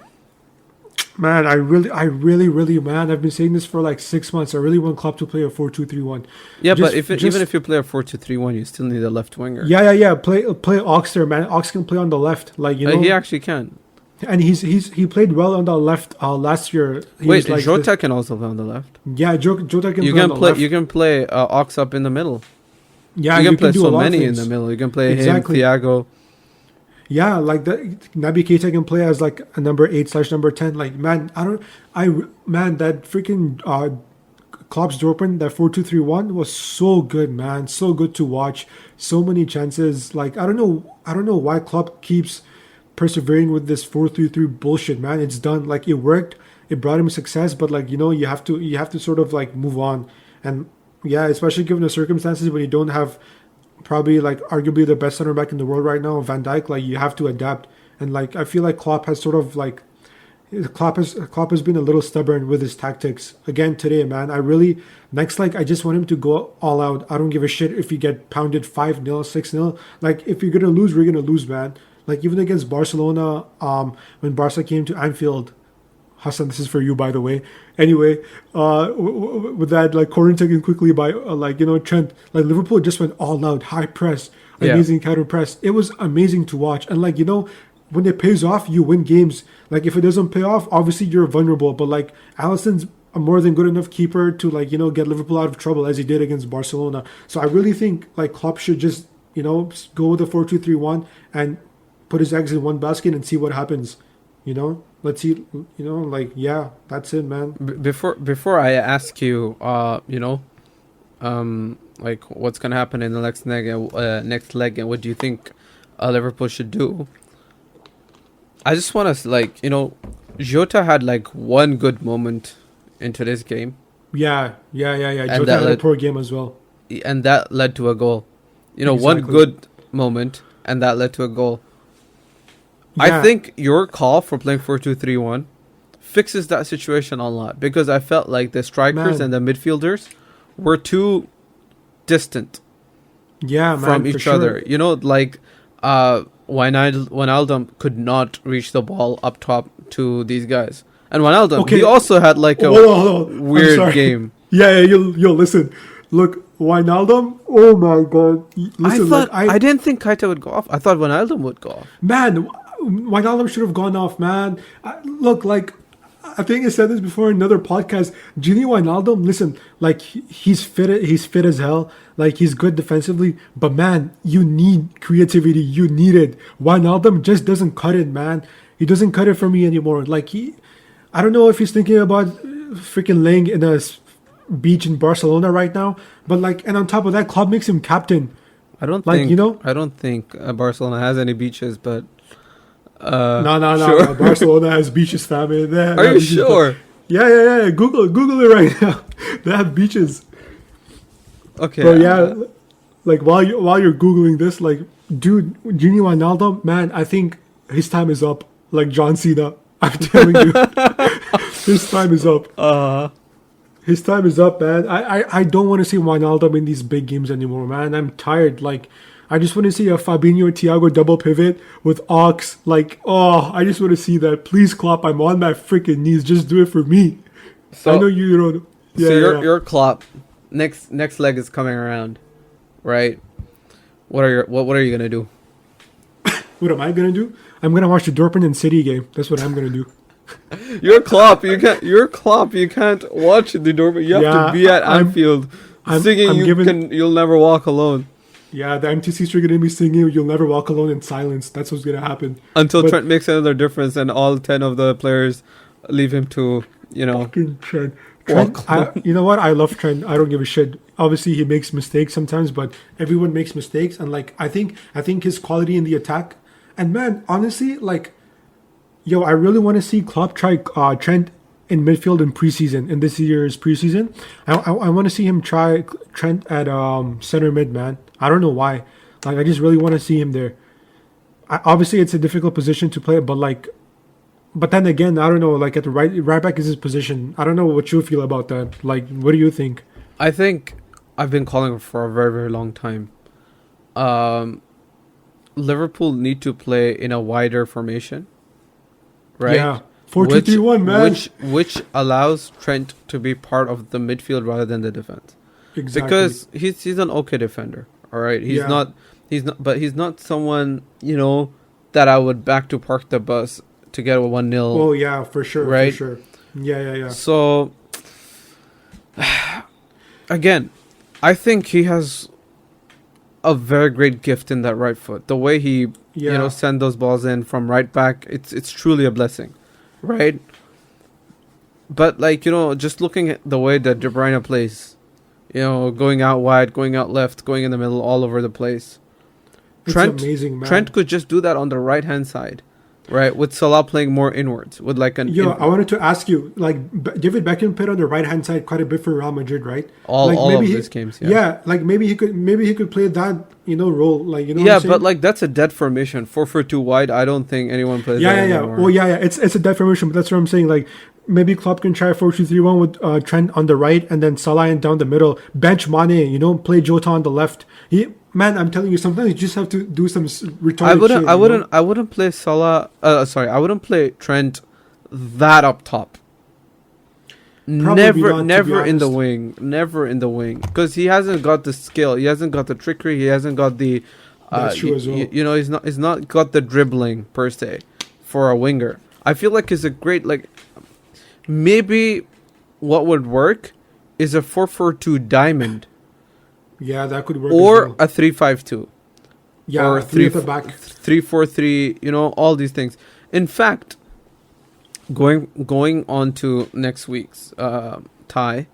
Speaker 1: man, I really, man, I've been saying this for like 6 months. I really want Klopp to play a 4-2-3-1.
Speaker 2: Yeah, but even if you play a 4-2-3-1, you still need a left winger.
Speaker 1: Yeah. Play Ox there, man. Ox can play on the left, like, you know.
Speaker 2: He actually can.
Speaker 1: And he played well on the left last year.
Speaker 2: Wait, like Jota can also play on the left.
Speaker 1: Yeah, Jota can play on the left.
Speaker 2: You can play Ox up in the middle.
Speaker 1: Yeah,
Speaker 2: you can play
Speaker 1: do
Speaker 2: so many in the middle. You can play him, Thiago.
Speaker 1: Yeah, like that. Naby Keita can play as like a number 8/number 10. Like, man, that freaking Klopp's Dortmund, that 4-2-3-1 was so good, man. So good to watch. So many chances. Like, I don't know why Klopp keeps persevering with this 4-3-3 bullshit, man. It's done. Like, it worked. It brought him success, but like, you know, you have to sort of like move on. And yeah, especially given the circumstances when you don't have probably like arguably the best center back in the world right now, Van Dijk, like, you have to adapt. And like, I feel like Klopp has sort of like Klopp has been a little stubborn with his tactics again today, man. Next leg, I just want him to go all out. I don't give a shit if you get pounded 5-0, 6-0. Like, if you're gonna lose, we're gonna lose, man. Like, even against Barcelona, when Barca came to Anfield, Hassan, this is for you, by the way. Anyway, with that, like, corner taken quickly by, like, you know, Trent, like, Liverpool just went all out, high press, amazing counter press. It was amazing to watch. And, like, you know, when it pays off, you win games. Like, if it doesn't pay off, obviously you're vulnerable. But, like, Alisson's a more than good enough keeper to, like, you know, get Liverpool out of trouble as he did against Barcelona. So I really think, like, Klopp should just, you know, go with the 4-2-3-1 and put his eggs in one basket and see what happens, you know. Let's see, you know, like, yeah, that's it, man.
Speaker 2: Before I ask you, you know, like, what's gonna happen in the next leg, and what do you think Liverpool should do? I just want to, like, you know, Jota had like one good moment in today's game.
Speaker 1: Yeah. Jota had a poor game as well,
Speaker 2: and that led to a goal. You know,
Speaker 1: exactly.
Speaker 2: One good moment, and that led to a goal.
Speaker 1: Yeah.
Speaker 2: I think your call for playing 4-2-3-1 fixes that situation a lot, because I felt like the strikers and the midfielders were too distant from each other. You know, like Wijnaldum could not reach the ball up top to these guys. And Wijnaldum, he also had like a weird game.
Speaker 1: Yeah, yo, listen. Look, Wijnaldum, oh my God. Listen,
Speaker 2: I didn't think Keita would go off. I thought Wijnaldum would go off.
Speaker 1: Man, Wijnaldum should have gone off, man. Look, like, I think I said this before in another podcast. Gini Wijnaldum, listen, like, he's fit as hell. Like, he's good defensively. But, man, you need creativity. You need it. Wijnaldum just doesn't cut it, man. He doesn't cut it for me anymore. Like, I don't know if he's thinking about freaking laying in a beach in Barcelona right now. But, like, and on top of that, Klopp makes him captain.
Speaker 2: I don't think Barcelona has any beaches, but...
Speaker 1: No.
Speaker 2: Sure.
Speaker 1: Barcelona has beaches, fam.
Speaker 2: Are you sure?
Speaker 1: Yeah. Google it right now. They have beaches.
Speaker 2: Okay.
Speaker 1: But yeah, like, while you're Googling this, like, dude, Gini Wijnaldum, man, I think his time is up. Like John Cena, I'm telling you, his time is up. His time is up, man. I don't want to see Wijnaldum in these big games anymore, man. I'm tired. Like, I just want to see a Fabinho Thiago double pivot with Ox. Like, oh, I just want to see that. Please, Klopp, I'm on my freaking knees. Just do it for me.
Speaker 2: So,
Speaker 1: I know you don't. Yeah,
Speaker 2: so
Speaker 1: yeah.
Speaker 2: your Klopp. Next leg is coming around, right? What are you gonna do?
Speaker 1: What am I gonna do? I'm gonna watch the Dortmund and City game. That's what I'm gonna do.
Speaker 2: You're Klopp. You're Klopp. You can't watch the Dortmund. You have to be at Anfield singing. You'll never walk alone.
Speaker 1: Yeah, the empty seats are gonna be singing. You'll never walk alone in silence. That's what's gonna happen
Speaker 2: until Trent makes another difference, and all 10 of the players leave him to
Speaker 1: Fucking Trent. You know what? I love Trent. I don't give a shit. Obviously, he makes mistakes sometimes, but everyone makes mistakes. And like, I think his quality in the attack. And man, honestly, like, yo, I really want to see Klopp try Trent in midfield in preseason. In this year's preseason, I want to see him try Trent at center mid. Man, I don't know why. Like, I just really want to see him there. Obviously, it's a difficult position to play, but then again, I don't know. Like, at the right back is his position. I don't know what you feel about that. Like, what do you think?
Speaker 2: I think I've been calling it for a very, very long time. Liverpool need to play in a wider formation, right?
Speaker 1: Yeah, 4-2-3-1, man.
Speaker 2: Which allows Trent to be part of the midfield rather than the defense.
Speaker 1: Exactly.
Speaker 2: Because he's an okay defender. All right, he's not someone that I would back to park the bus to get a 1-0.
Speaker 1: Oh yeah, for sure,
Speaker 2: right?
Speaker 1: For sure. Yeah.
Speaker 2: So again, I think he has a very great gift in that right foot. The way he send those balls in from right back, it's truly a blessing, right? But like, just looking at the way that De Bruyne plays, going out wide, going out left, going in the middle, all over the place.
Speaker 1: It's amazing, man.
Speaker 2: Trent could just do that on the right hand side. Right, with Salah playing more inwards, with like an.
Speaker 1: I wanted to ask you, like, David Beckham played on the right hand side quite a bit for Real Madrid, right?
Speaker 2: All of these games, yeah.
Speaker 1: Yeah, like maybe he could play that role, like
Speaker 2: Yeah, but like that's a dead formation, 4-4-2 wide. I don't think anyone plays.
Speaker 1: Yeah.
Speaker 2: Anymore.
Speaker 1: Well, yeah. It's a dead formation, but that's what I'm saying. Like, maybe Klopp can try 4-2-3-1 with Trent on the right and then Salah down the middle. Bench Mane, play Jota on the left. Man, I'm telling you, sometimes you just have to do some retarded shit.
Speaker 2: I wouldn't play Salah. I wouldn't play Trent that up top. Never in the wing, because he hasn't got the skill. He hasn't got the trickery. He hasn't got the.
Speaker 1: That's true as well.
Speaker 2: He's not got the dribbling per se for a winger. I feel like he's a great maybe what would work is a 4-4-2 diamond.
Speaker 1: Yeah, that could work.
Speaker 2: Or a 3-5-2.
Speaker 1: Yeah, or 3 at the back.
Speaker 2: 3-4-3, all these things. In fact, going on to next week's tie,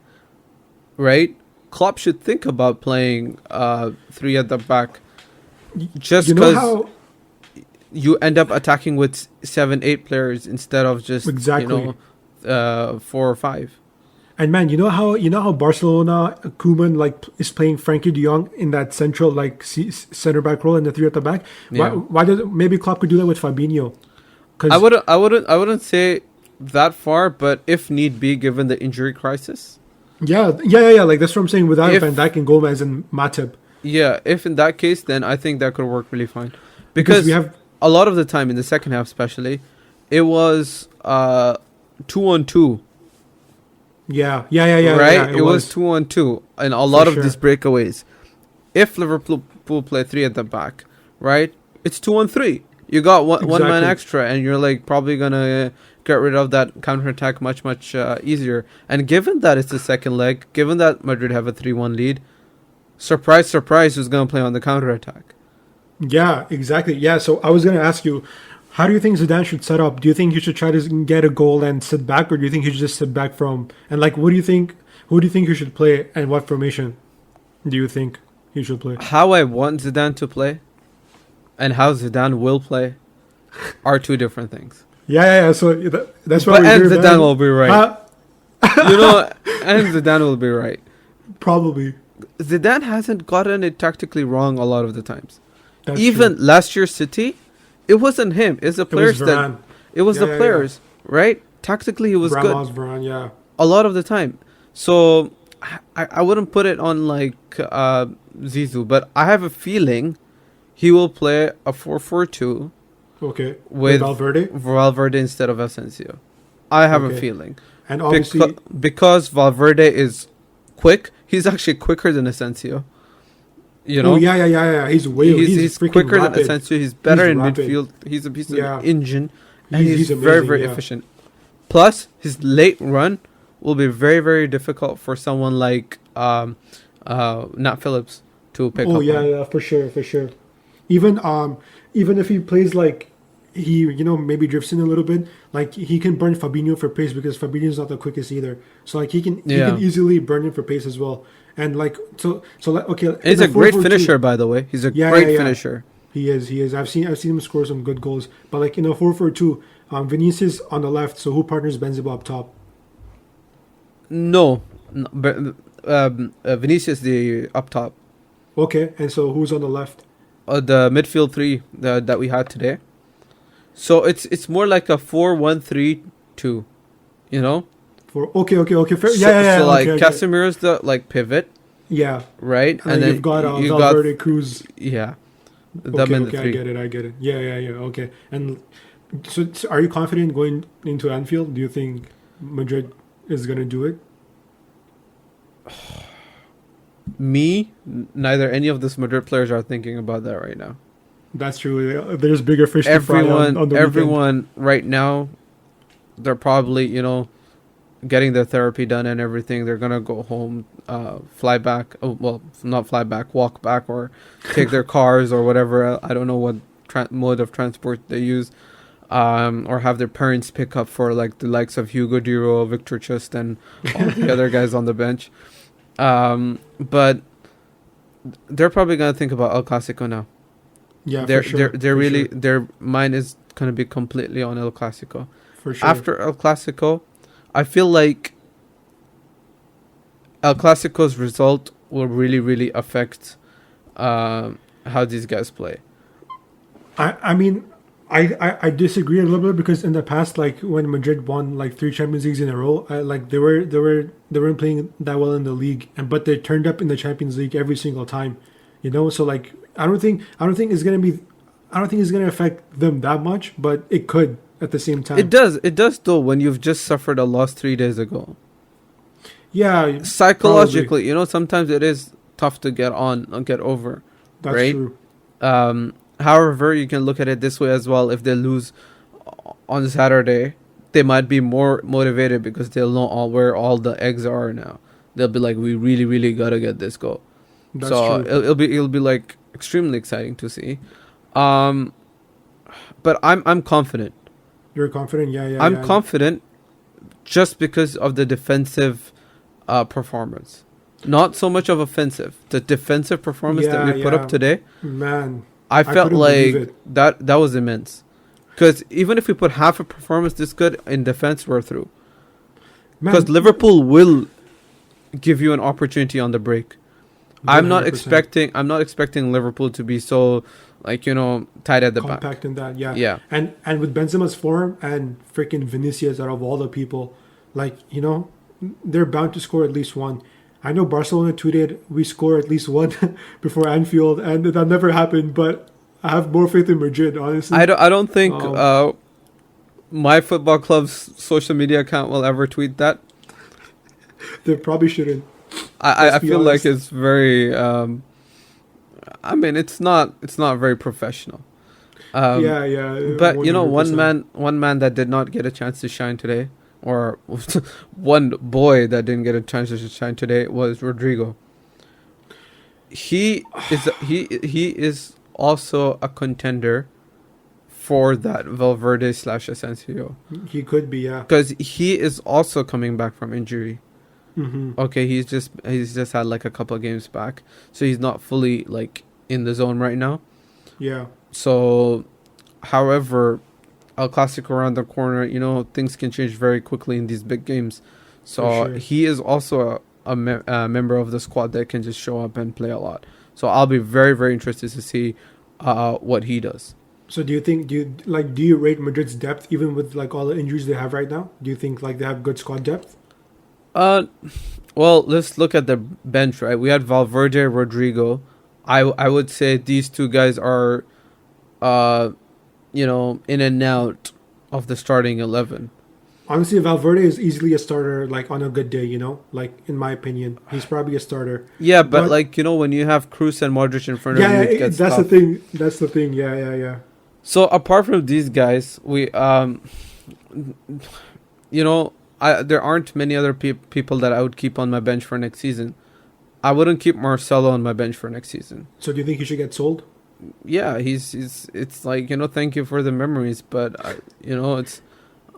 Speaker 2: right? Klopp should think about playing 3 at the back. Just because you end up attacking with 7-8 players instead of just 4 or 5. And
Speaker 1: man, you know how Barcelona Koeman is playing Frankie de Jong in that central center back role and the 3 at the back. Yeah. Why maybe Klopp could do that with Fabinho?
Speaker 2: I wouldn't say that far, but if need be, given the injury crisis.
Speaker 1: Yeah. Like that's what I'm saying. Without Van Dijk and Gomez and Matip.
Speaker 2: Yeah, if in that case, then I think that could work really fine. Because we have a lot of the time in the second half, especially, it was 2-on-2.
Speaker 1: Yeah.
Speaker 2: Right?
Speaker 1: Yeah,
Speaker 2: it was 2-on-2 and a lot of these breakaways. If Liverpool play 3 at the back, right? It's 2-on-3. You got one man extra, and you're probably gonna get rid of that counter-attack much easier. And given that it's the second leg, given that Madrid have a 3-1 lead, surprise, who's gonna play on the counter-attack?
Speaker 1: Yeah, exactly. Yeah, so I was gonna ask you, how do you think Zidane should set up? Do you think he should try to get a goal and sit back, or do you think he should just sit back from? And what do you think? Who do you think he should play, and what formation do you think he should play?
Speaker 2: How I want Zidane to play, and how Zidane will play, are two different things.
Speaker 1: Yeah. So that's what.
Speaker 2: And Zidane will be right. And Zidane will be right.
Speaker 1: Probably.
Speaker 2: Zidane hasn't gotten it tactically wrong a lot of the times.
Speaker 1: That's
Speaker 2: Even
Speaker 1: true.
Speaker 2: Last year's City. It wasn't him. It's the players
Speaker 1: it was
Speaker 2: the players, right? Tactically, he was
Speaker 1: Ramos,
Speaker 2: good.
Speaker 1: Varane, yeah.
Speaker 2: A lot of the time. So I wouldn't put it on like Zizou, but I have a feeling he will play a 4-4-2
Speaker 1: Okay.
Speaker 2: with
Speaker 1: Valverde.
Speaker 2: Valverde instead of Asensio. I have a
Speaker 1: Okay.
Speaker 2: feeling.
Speaker 1: And obviously,
Speaker 2: Because Valverde is quick, he's actually quicker than Asensio. You
Speaker 1: oh
Speaker 2: know,
Speaker 1: yeah. He's freaking
Speaker 2: quicker than
Speaker 1: rapid.
Speaker 2: Asensio. He's better in
Speaker 1: rapid.
Speaker 2: midfield. He's a piece of
Speaker 1: Yeah.
Speaker 2: engine, and he's
Speaker 1: amazing,
Speaker 2: very, very
Speaker 1: yeah.
Speaker 2: efficient. Plus, his late run will be very, very difficult for someone like Nat Phillips to pick up.
Speaker 1: Oh yeah,
Speaker 2: on.
Speaker 1: yeah, for sure. Even even if he plays like he maybe drifts in a little bit, like he can burn Fabinho for pace because Fabinho's not the quickest either. So like he can
Speaker 2: Yeah.
Speaker 1: easily burn him for pace as well. And like so like okay,
Speaker 2: He's
Speaker 1: in
Speaker 2: a great
Speaker 1: 4-4-2
Speaker 2: finisher, by the way. He's a
Speaker 1: Yeah,
Speaker 2: great
Speaker 1: yeah.
Speaker 2: finisher.
Speaker 1: He is. I've seen him score some good goals. But like in a 4-4-2, Vinicius on the left. So who partners Benzema up top?
Speaker 2: No, but Vinicius the up top.
Speaker 1: Okay, and so who's on the left?
Speaker 2: The midfield three that we had today. So it's more like a 4-1-3-2, you know.
Speaker 1: For okay. Fair.
Speaker 2: So,
Speaker 1: Yeah.
Speaker 2: so like
Speaker 1: okay.
Speaker 2: Casemiro's the like pivot,
Speaker 1: Yeah,
Speaker 2: right?
Speaker 1: and then you've got Valverde, Cruz.
Speaker 2: yeah, them
Speaker 1: Okay,
Speaker 2: in the
Speaker 1: okay,
Speaker 2: three.
Speaker 1: I get it. Yeah. Okay, and so are you confident going into Anfield? Do you think Madrid is gonna do it?
Speaker 2: Neither any of these Madrid players are thinking about that right now.
Speaker 1: That's true. There's bigger fish to fry on the weekend.
Speaker 2: Everyone right now, they're probably getting their therapy done and everything. They're gonna go home, fly back. Oh well, not fly back, walk back, or take their cars or whatever. I don't know what mode of transport they use, or have their parents pick up for like the likes of Hugo Duro, Victor Chust, and all the other guys on the bench. But they're probably gonna think about El Clasico now.
Speaker 1: Yeah,
Speaker 2: they're
Speaker 1: for sure.
Speaker 2: they're really their mind is gonna be completely on El Clasico.
Speaker 1: For sure.
Speaker 2: After El Clasico, I feel like El Clasico's result will really, really affect how these guys play.
Speaker 1: I mean, I disagree a little bit because in the past, like when Madrid won like 3 Champions Leagues in a row, like they weren't playing that well in the league, but they turned up in the Champions League every single time, So like I don't think it's gonna affect them that much, but it could at the same time.
Speaker 2: It does though when you've just suffered a loss 3 days ago.
Speaker 1: Yeah,
Speaker 2: Psychologically, sometimes it is tough to get over.
Speaker 1: that's
Speaker 2: right?
Speaker 1: true.
Speaker 2: However, you can look at it this way as well. If they lose on Saturday, they might be more motivated because they'll know where all the eggs are now. They'll be like, we really, really gotta get this goal.
Speaker 1: That's
Speaker 2: So
Speaker 1: true.
Speaker 2: it'll be like extremely exciting to see. But I'm confident.
Speaker 1: You're confident? Yeah.
Speaker 2: I'm confident just because of the defensive performance. Not so much of offensive. The defensive performance that we put up today,
Speaker 1: Man,
Speaker 2: I felt
Speaker 1: couldn't believe
Speaker 2: like
Speaker 1: it.
Speaker 2: that was immense. Because even if we put half a performance this good in defense, we're through. Because
Speaker 1: Man,
Speaker 2: Liverpool will give you an opportunity on the break. I'm not
Speaker 1: 100%.
Speaker 2: expecting Liverpool to be so tight at the back.
Speaker 1: compact in that, yeah.
Speaker 2: Yeah.
Speaker 1: And with Benzema's form and freaking Vinicius out of all the people, they're bound to score at least one. I know Barcelona tweeted we score at least one before Anfield, and that never happened. But I have more faith in Madrid, honestly.
Speaker 2: I don't think my football club's social media account will ever tweet that.
Speaker 1: They probably shouldn't.
Speaker 2: I feel
Speaker 1: honest.
Speaker 2: like it's very. It's not very professional.
Speaker 1: Yeah.
Speaker 2: But
Speaker 1: 100%.
Speaker 2: one man that did not get a chance to shine today, or one boy that didn't get a chance to shine today, was Rodrigo. He is also a contender for that Valverde / Asensio,
Speaker 1: He could be, yeah.
Speaker 2: because he is also coming back from injury.
Speaker 1: Mm-hmm.
Speaker 2: Okay, he's just had like a couple of games back, so he's not fully like in the zone right now.
Speaker 1: Yeah.
Speaker 2: So, however, El Clasico around the corner, things can change very quickly in these big games. So
Speaker 1: For sure.
Speaker 2: he is also a member of the squad that can just show up and play a lot. So I'll be very, very interested to see what he does.
Speaker 1: So do you rate Madrid's depth even with like all the injuries they have right now? Do you think like they have good squad depth?
Speaker 2: I Well, let's look at the bench, right? We had Valverde, Rodrigo. I would say these two guys are, uh, in and out of the starting 11.
Speaker 1: Honestly, Valverde is easily a starter, like on a good day. Like in my opinion, he's probably a starter.
Speaker 2: Yeah, but
Speaker 1: But
Speaker 2: when you have Cruz and Modric in front of
Speaker 1: yeah,
Speaker 2: you, it gets
Speaker 1: that's the
Speaker 2: tough.
Speaker 1: thing. That's the thing. Yeah, yeah, yeah.
Speaker 2: So apart from these guys, there aren't many other people that I would keep on my bench for next season. I wouldn't keep Marcelo on my bench for next season.
Speaker 1: So do you think he should get sold?
Speaker 2: Yeah, he's it's like, thank you for the memories, but it's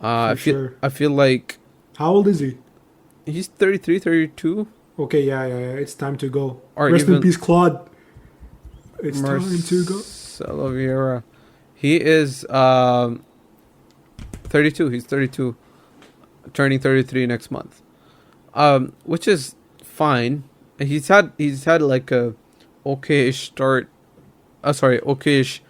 Speaker 1: For sure.
Speaker 2: I feel like
Speaker 1: How old is he?
Speaker 2: he's 33, 32,
Speaker 1: Okay, yeah, yeah, yeah. It's time to go.
Speaker 2: or
Speaker 1: Rest in
Speaker 2: even
Speaker 1: peace, Claude. It's time to go.
Speaker 2: Marcelo Vieira. He is 32. He's 32, turning 33 next month. Which is fine. He's had like a okayish start. Okayish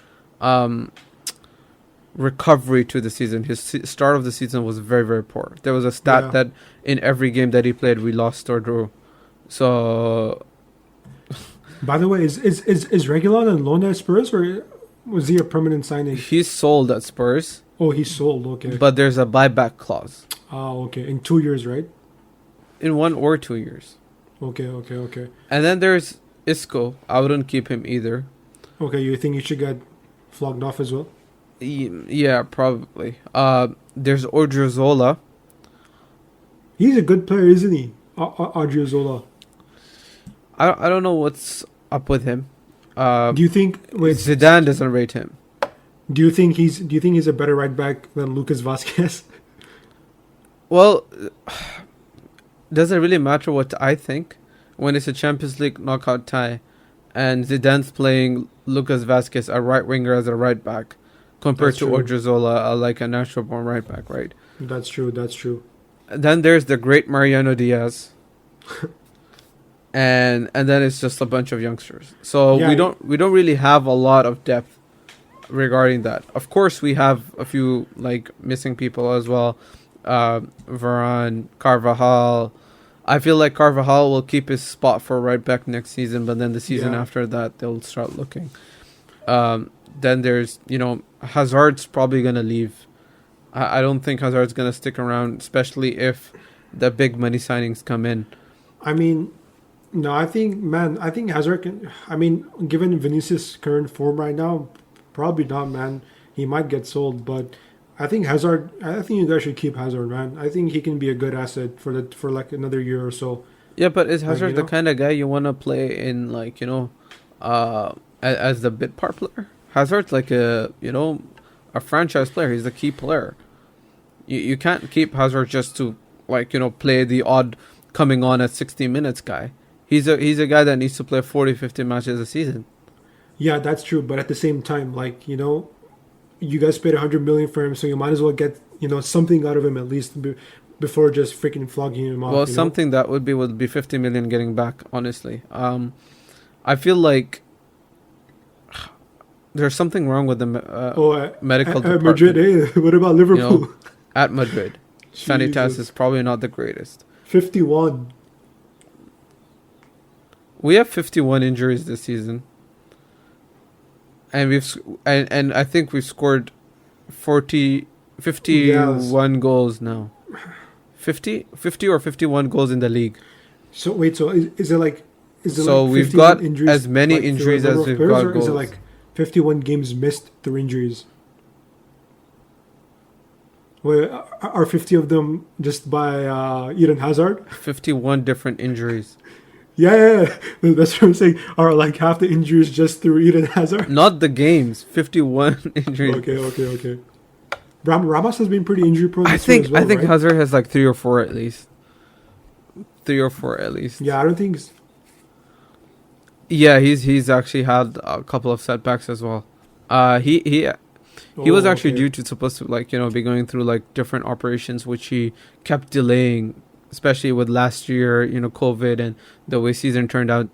Speaker 2: recovery to the season. His start of the season was very, very poor. There was a stat
Speaker 1: Yeah.
Speaker 2: that in every game that he played, we lost or drew. So
Speaker 1: By the way, is Reguilon on loan at Spurs or was he a permanent signing?
Speaker 2: he's sold at Spurs,
Speaker 1: Oh, he's sold. Okay.
Speaker 2: but there's a buyback clause
Speaker 1: Oh, okay. In 2 years, right?
Speaker 2: in 1 or 2 years.
Speaker 1: Okay, okay, okay.
Speaker 2: And then there's Isco. I wouldn't keep him either.
Speaker 1: Okay, you think he should get flogged off as well?
Speaker 2: Yeah, probably. There's Odriozola.
Speaker 1: He's a good player, isn't he? Adriozola.
Speaker 2: I don't know what's up with him.
Speaker 1: Do you think? Wait,
Speaker 2: Zidane doesn't rate him.
Speaker 1: do you think he's a better right back than Lucas Vasquez?
Speaker 2: Well, does it really matter what I think when it's a Champions League knockout tie and Zidane's playing Lucas Vasquez, a right winger, as a right back, compared
Speaker 1: That's
Speaker 2: to
Speaker 1: true.
Speaker 2: Odriozola, like a natural born right back, right?
Speaker 1: That's true. That's true.
Speaker 2: And then there's the great Mariano Diaz. And then it's just a bunch of youngsters. So
Speaker 1: Yeah.
Speaker 2: we don't really have a lot of depth regarding that. Of course, we have a few like missing people as well. Varane, Carvajal. I feel like Carvajal will keep his spot for right back next season, but then the season
Speaker 1: Yeah.
Speaker 2: after that they'll start looking. Then there's Hazard's probably gonna leave. I don't think Hazard's gonna stick around, especially if the big money signings come in.
Speaker 1: I mean, no, I think Hazard can. I mean, given Vinicius' current form right now, probably not, man. He might get sold, but I think Hazard. I think you guys should keep Hazard, man. I think he can be a good asset for like another year or so.
Speaker 2: Yeah, but is
Speaker 1: Like,
Speaker 2: Hazard the kind of guy you want to play in, like, as the bit part player? Hazard's like a franchise player. He's the key player. You can't keep Hazard just to, like, play the odd coming on at 60 minutes guy. He's a guy that needs to play 40, 50 matches a season.
Speaker 1: Yeah, that's true. But at the same time, like, you guys paid 100 million for him, so you might as well get something out of him at least before just freaking flogging him off.
Speaker 2: Well, something that would be 50 million getting back, honestly. I feel like there's something wrong with the medical
Speaker 1: at
Speaker 2: department.
Speaker 1: Madrid, eh? What about Liverpool?
Speaker 2: At Madrid. Sanitas
Speaker 1: Jesus.
Speaker 2: is probably not the greatest.
Speaker 1: 51.
Speaker 2: We have 51 injuries this season. And and I think we've scored 51 goals now. 50 or 51 goals in the league.
Speaker 1: So wait, so is it like?
Speaker 2: So
Speaker 1: like
Speaker 2: we've
Speaker 1: 51
Speaker 2: got
Speaker 1: injuries,
Speaker 2: as many
Speaker 1: like, through a
Speaker 2: injuries
Speaker 1: number
Speaker 2: as
Speaker 1: of
Speaker 2: we've
Speaker 1: players,
Speaker 2: got
Speaker 1: or is it
Speaker 2: goals.
Speaker 1: like 51 games missed through injuries? Well, are 50 of them just by Eden Hazard?
Speaker 2: 51 different injuries.
Speaker 1: Yeah, that's what I'm saying. Are like half the injuries just through Eden Hazard?
Speaker 2: Not the games. 51 injuries.
Speaker 1: Okay. Ramos has been pretty injury prone.
Speaker 2: I
Speaker 1: this year
Speaker 2: think
Speaker 1: as well, right?
Speaker 2: Hazard has like 3 or 4 at least. 3 or 4 at least.
Speaker 1: Yeah, I don't think.
Speaker 2: Yeah, he's actually had a couple of setbacks as well. He was actually due to supposed to be going through like different operations, which he kept delaying, especially with last year, COVID and the way season turned out,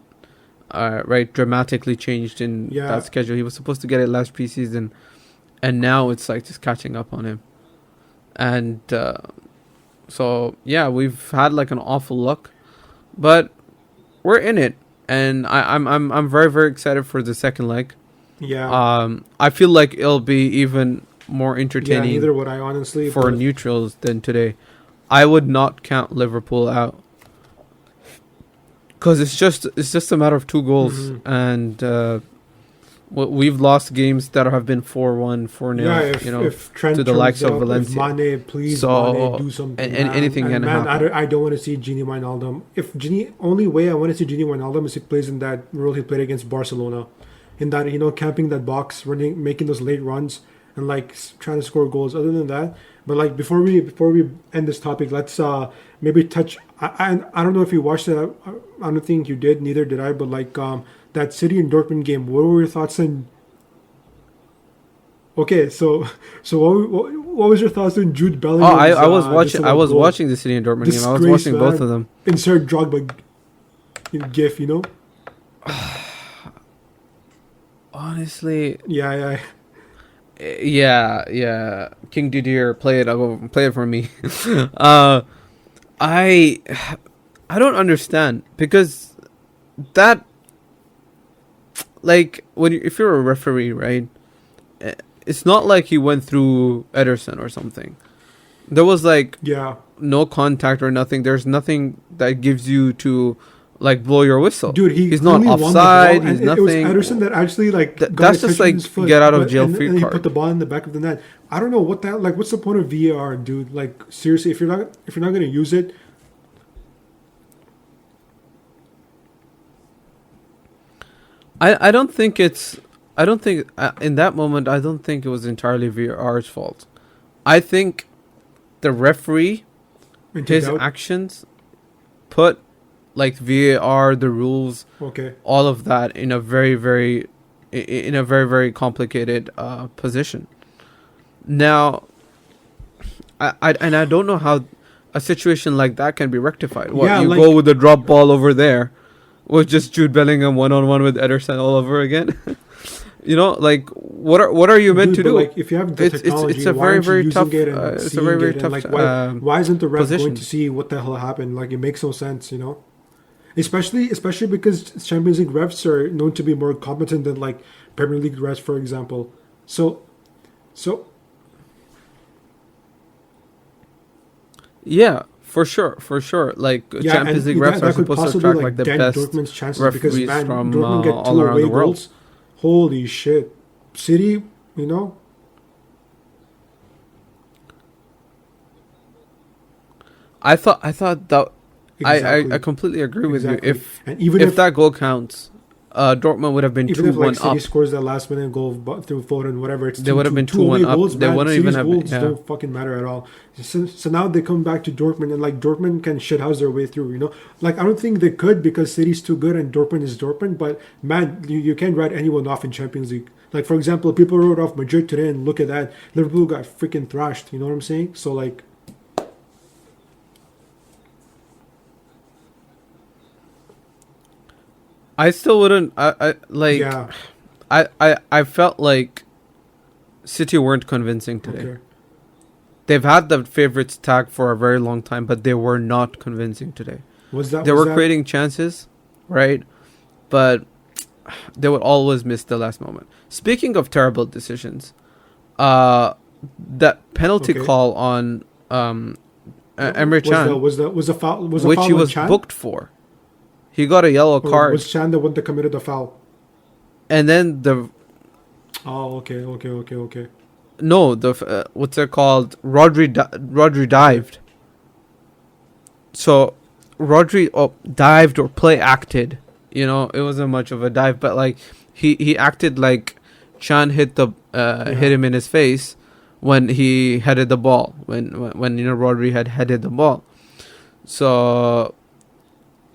Speaker 2: dramatically changed in that schedule. He was supposed to get it last preseason, and now it's like just catching up on him. And so yeah, we've had like an awful luck but we're in it, and I'm very very excited for the second leg.
Speaker 1: Yeah.
Speaker 2: I feel like it'll be even more
Speaker 1: Yeah,
Speaker 2: entertaining
Speaker 1: neither would I honestly.
Speaker 2: for
Speaker 1: But
Speaker 2: neutrals than today. I would not count Liverpool out because it's just a matter of 2 goals,
Speaker 1: mhm.
Speaker 2: and we've lost games that have been 4-1, 4-0.
Speaker 1: Yeah, if
Speaker 2: You know,
Speaker 1: if Trent
Speaker 2: to the
Speaker 1: turns
Speaker 2: likes of
Speaker 1: up, if
Speaker 2: Valencia.
Speaker 1: Mane, please
Speaker 2: So
Speaker 1: Mane, do something,
Speaker 2: and
Speaker 1: man.
Speaker 2: anything
Speaker 1: And
Speaker 2: can
Speaker 1: man,
Speaker 2: happen.
Speaker 1: I don't want to see Gini Wijnaldum. If Gini, only way I want to see Gini Wijnaldum is he plays in that role he played against Barcelona, in that camping that box, running, making those late runs, and like trying to score goals. Other than that, but like before we end this topic, let's maybe touch. I don't know if you watched it. I don't think you did. Neither did I. But like that City and Dortmund game. What were your thoughts on? Okay, so what was your thoughts on Jude
Speaker 2: Oh,
Speaker 1: Bellingham's
Speaker 2: I was watching. I
Speaker 1: disallowed
Speaker 2: was
Speaker 1: goal?
Speaker 2: watching the City and Dortmund game. I was
Speaker 1: Disgrace,
Speaker 2: watching both
Speaker 1: man.
Speaker 2: of them.
Speaker 1: Insert Drogba gif,
Speaker 2: Honestly,
Speaker 1: Yeah,
Speaker 2: yeah. King Didier, play it for me. uh, I don't understand because that, like, if you're a referee, right? It's not like he went through Ederson or something. There was like
Speaker 1: yeah.
Speaker 2: no contact or nothing. There's nothing that gives you to like blow your whistle.
Speaker 1: Dude,
Speaker 2: he's not
Speaker 1: clearly won the
Speaker 2: offside.
Speaker 1: ball,
Speaker 2: He's
Speaker 1: and
Speaker 2: nothing.
Speaker 1: It was Ederson that actually like got
Speaker 2: That's
Speaker 1: a
Speaker 2: just
Speaker 1: touch on
Speaker 2: like
Speaker 1: his foot,
Speaker 2: get out of
Speaker 1: but-
Speaker 2: jail
Speaker 1: and,
Speaker 2: free
Speaker 1: and he
Speaker 2: card.
Speaker 1: put the ball in the back of the net. I don't know what that like. What's the point of VAR, dude? Like seriously, if you're not gonna use it,
Speaker 2: I don't think it's. I don't think in that moment. I don't think it was entirely VAR's fault. I think the referee,
Speaker 1: into
Speaker 2: his
Speaker 1: doubt.
Speaker 2: actions, put like VAR, the rules,
Speaker 1: Okay.
Speaker 2: all of that in a very very complicated position. Now, I don't know how a situation like that can be rectified. What,
Speaker 1: Yeah,
Speaker 2: you
Speaker 1: like-
Speaker 2: go with the drop ball over there, with just Jude Bellingham 1-on-1 with Ederson all over again? Like what are you meant
Speaker 1: Dude,
Speaker 2: to
Speaker 1: but,
Speaker 2: do?
Speaker 1: like if you have the technology,
Speaker 2: it's a
Speaker 1: why
Speaker 2: very
Speaker 1: aren't you
Speaker 2: very
Speaker 1: using
Speaker 2: tough.
Speaker 1: it and
Speaker 2: It's a
Speaker 1: seeing
Speaker 2: very very
Speaker 1: it? And,
Speaker 2: tough.
Speaker 1: like why isn't the ref
Speaker 2: position.
Speaker 1: going to see what the hell happened? Like it makes no sense, Especially because Champions League refs are known to be more competent than like Premier League refs, for example. So
Speaker 2: Yeah, for sure. Like
Speaker 1: yeah,
Speaker 2: Champions
Speaker 1: and
Speaker 2: League refs
Speaker 1: that
Speaker 2: are
Speaker 1: could
Speaker 2: supposed to
Speaker 1: possibly
Speaker 2: attract like the
Speaker 1: dent
Speaker 2: best
Speaker 1: Dortmund's chances because
Speaker 2: referees
Speaker 1: man,
Speaker 2: from
Speaker 1: Dortmund get
Speaker 2: all
Speaker 1: two
Speaker 2: around
Speaker 1: away
Speaker 2: the world.
Speaker 1: goals. Holy shit, City,
Speaker 2: I thought that
Speaker 1: Exactly.
Speaker 2: I completely agree with
Speaker 1: Exactly.
Speaker 2: you.
Speaker 1: And even
Speaker 2: If
Speaker 1: if
Speaker 2: that goal counts, Dortmund would have been
Speaker 1: even if
Speaker 2: 2-1
Speaker 1: like City
Speaker 2: up.
Speaker 1: scores that last minute goal through Foden, whatever, it's
Speaker 2: They would have been
Speaker 1: two away
Speaker 2: 2-1 up.
Speaker 1: goals,
Speaker 2: They
Speaker 1: man.
Speaker 2: wouldn't
Speaker 1: City's
Speaker 2: even have been-
Speaker 1: goals
Speaker 2: yeah.
Speaker 1: don't fucking matter at all. So now they come back to Dortmund, and like Dortmund can shithouse their way through. Like I don't think they could because City's too good and Dortmund is Dortmund. But man, you can't write anyone off in Champions League. Like for example, people wrote off Madrid today, and look at that, Liverpool got freaking thrashed. You know what I'm saying? So like.
Speaker 2: I still wouldn't. I like.
Speaker 1: Yeah.
Speaker 2: I felt like City weren't convincing today.
Speaker 1: Okay.
Speaker 2: They've had the favorites tag for a very long time, but they were not convincing today. They
Speaker 1: Was
Speaker 2: were
Speaker 1: that-
Speaker 2: creating chances, right? But they would always miss the last moment. Speaking of terrible decisions, that penalty
Speaker 1: Okay.
Speaker 2: call on Emre Can,
Speaker 1: was a foul? Was a
Speaker 2: which
Speaker 1: foul
Speaker 2: he
Speaker 1: on
Speaker 2: was
Speaker 1: Chan?
Speaker 2: booked for, he got a yellow
Speaker 1: Or
Speaker 2: card,
Speaker 1: was Chan the one that committed the foul?
Speaker 2: and then the
Speaker 1: Oh, okay.
Speaker 2: what's it called? Rodri dived. So Rodri dived or play acted. It wasn't much of a dive, but like he acted like Chan hit him in his face when he headed the ball. When Rodri had headed the ball. So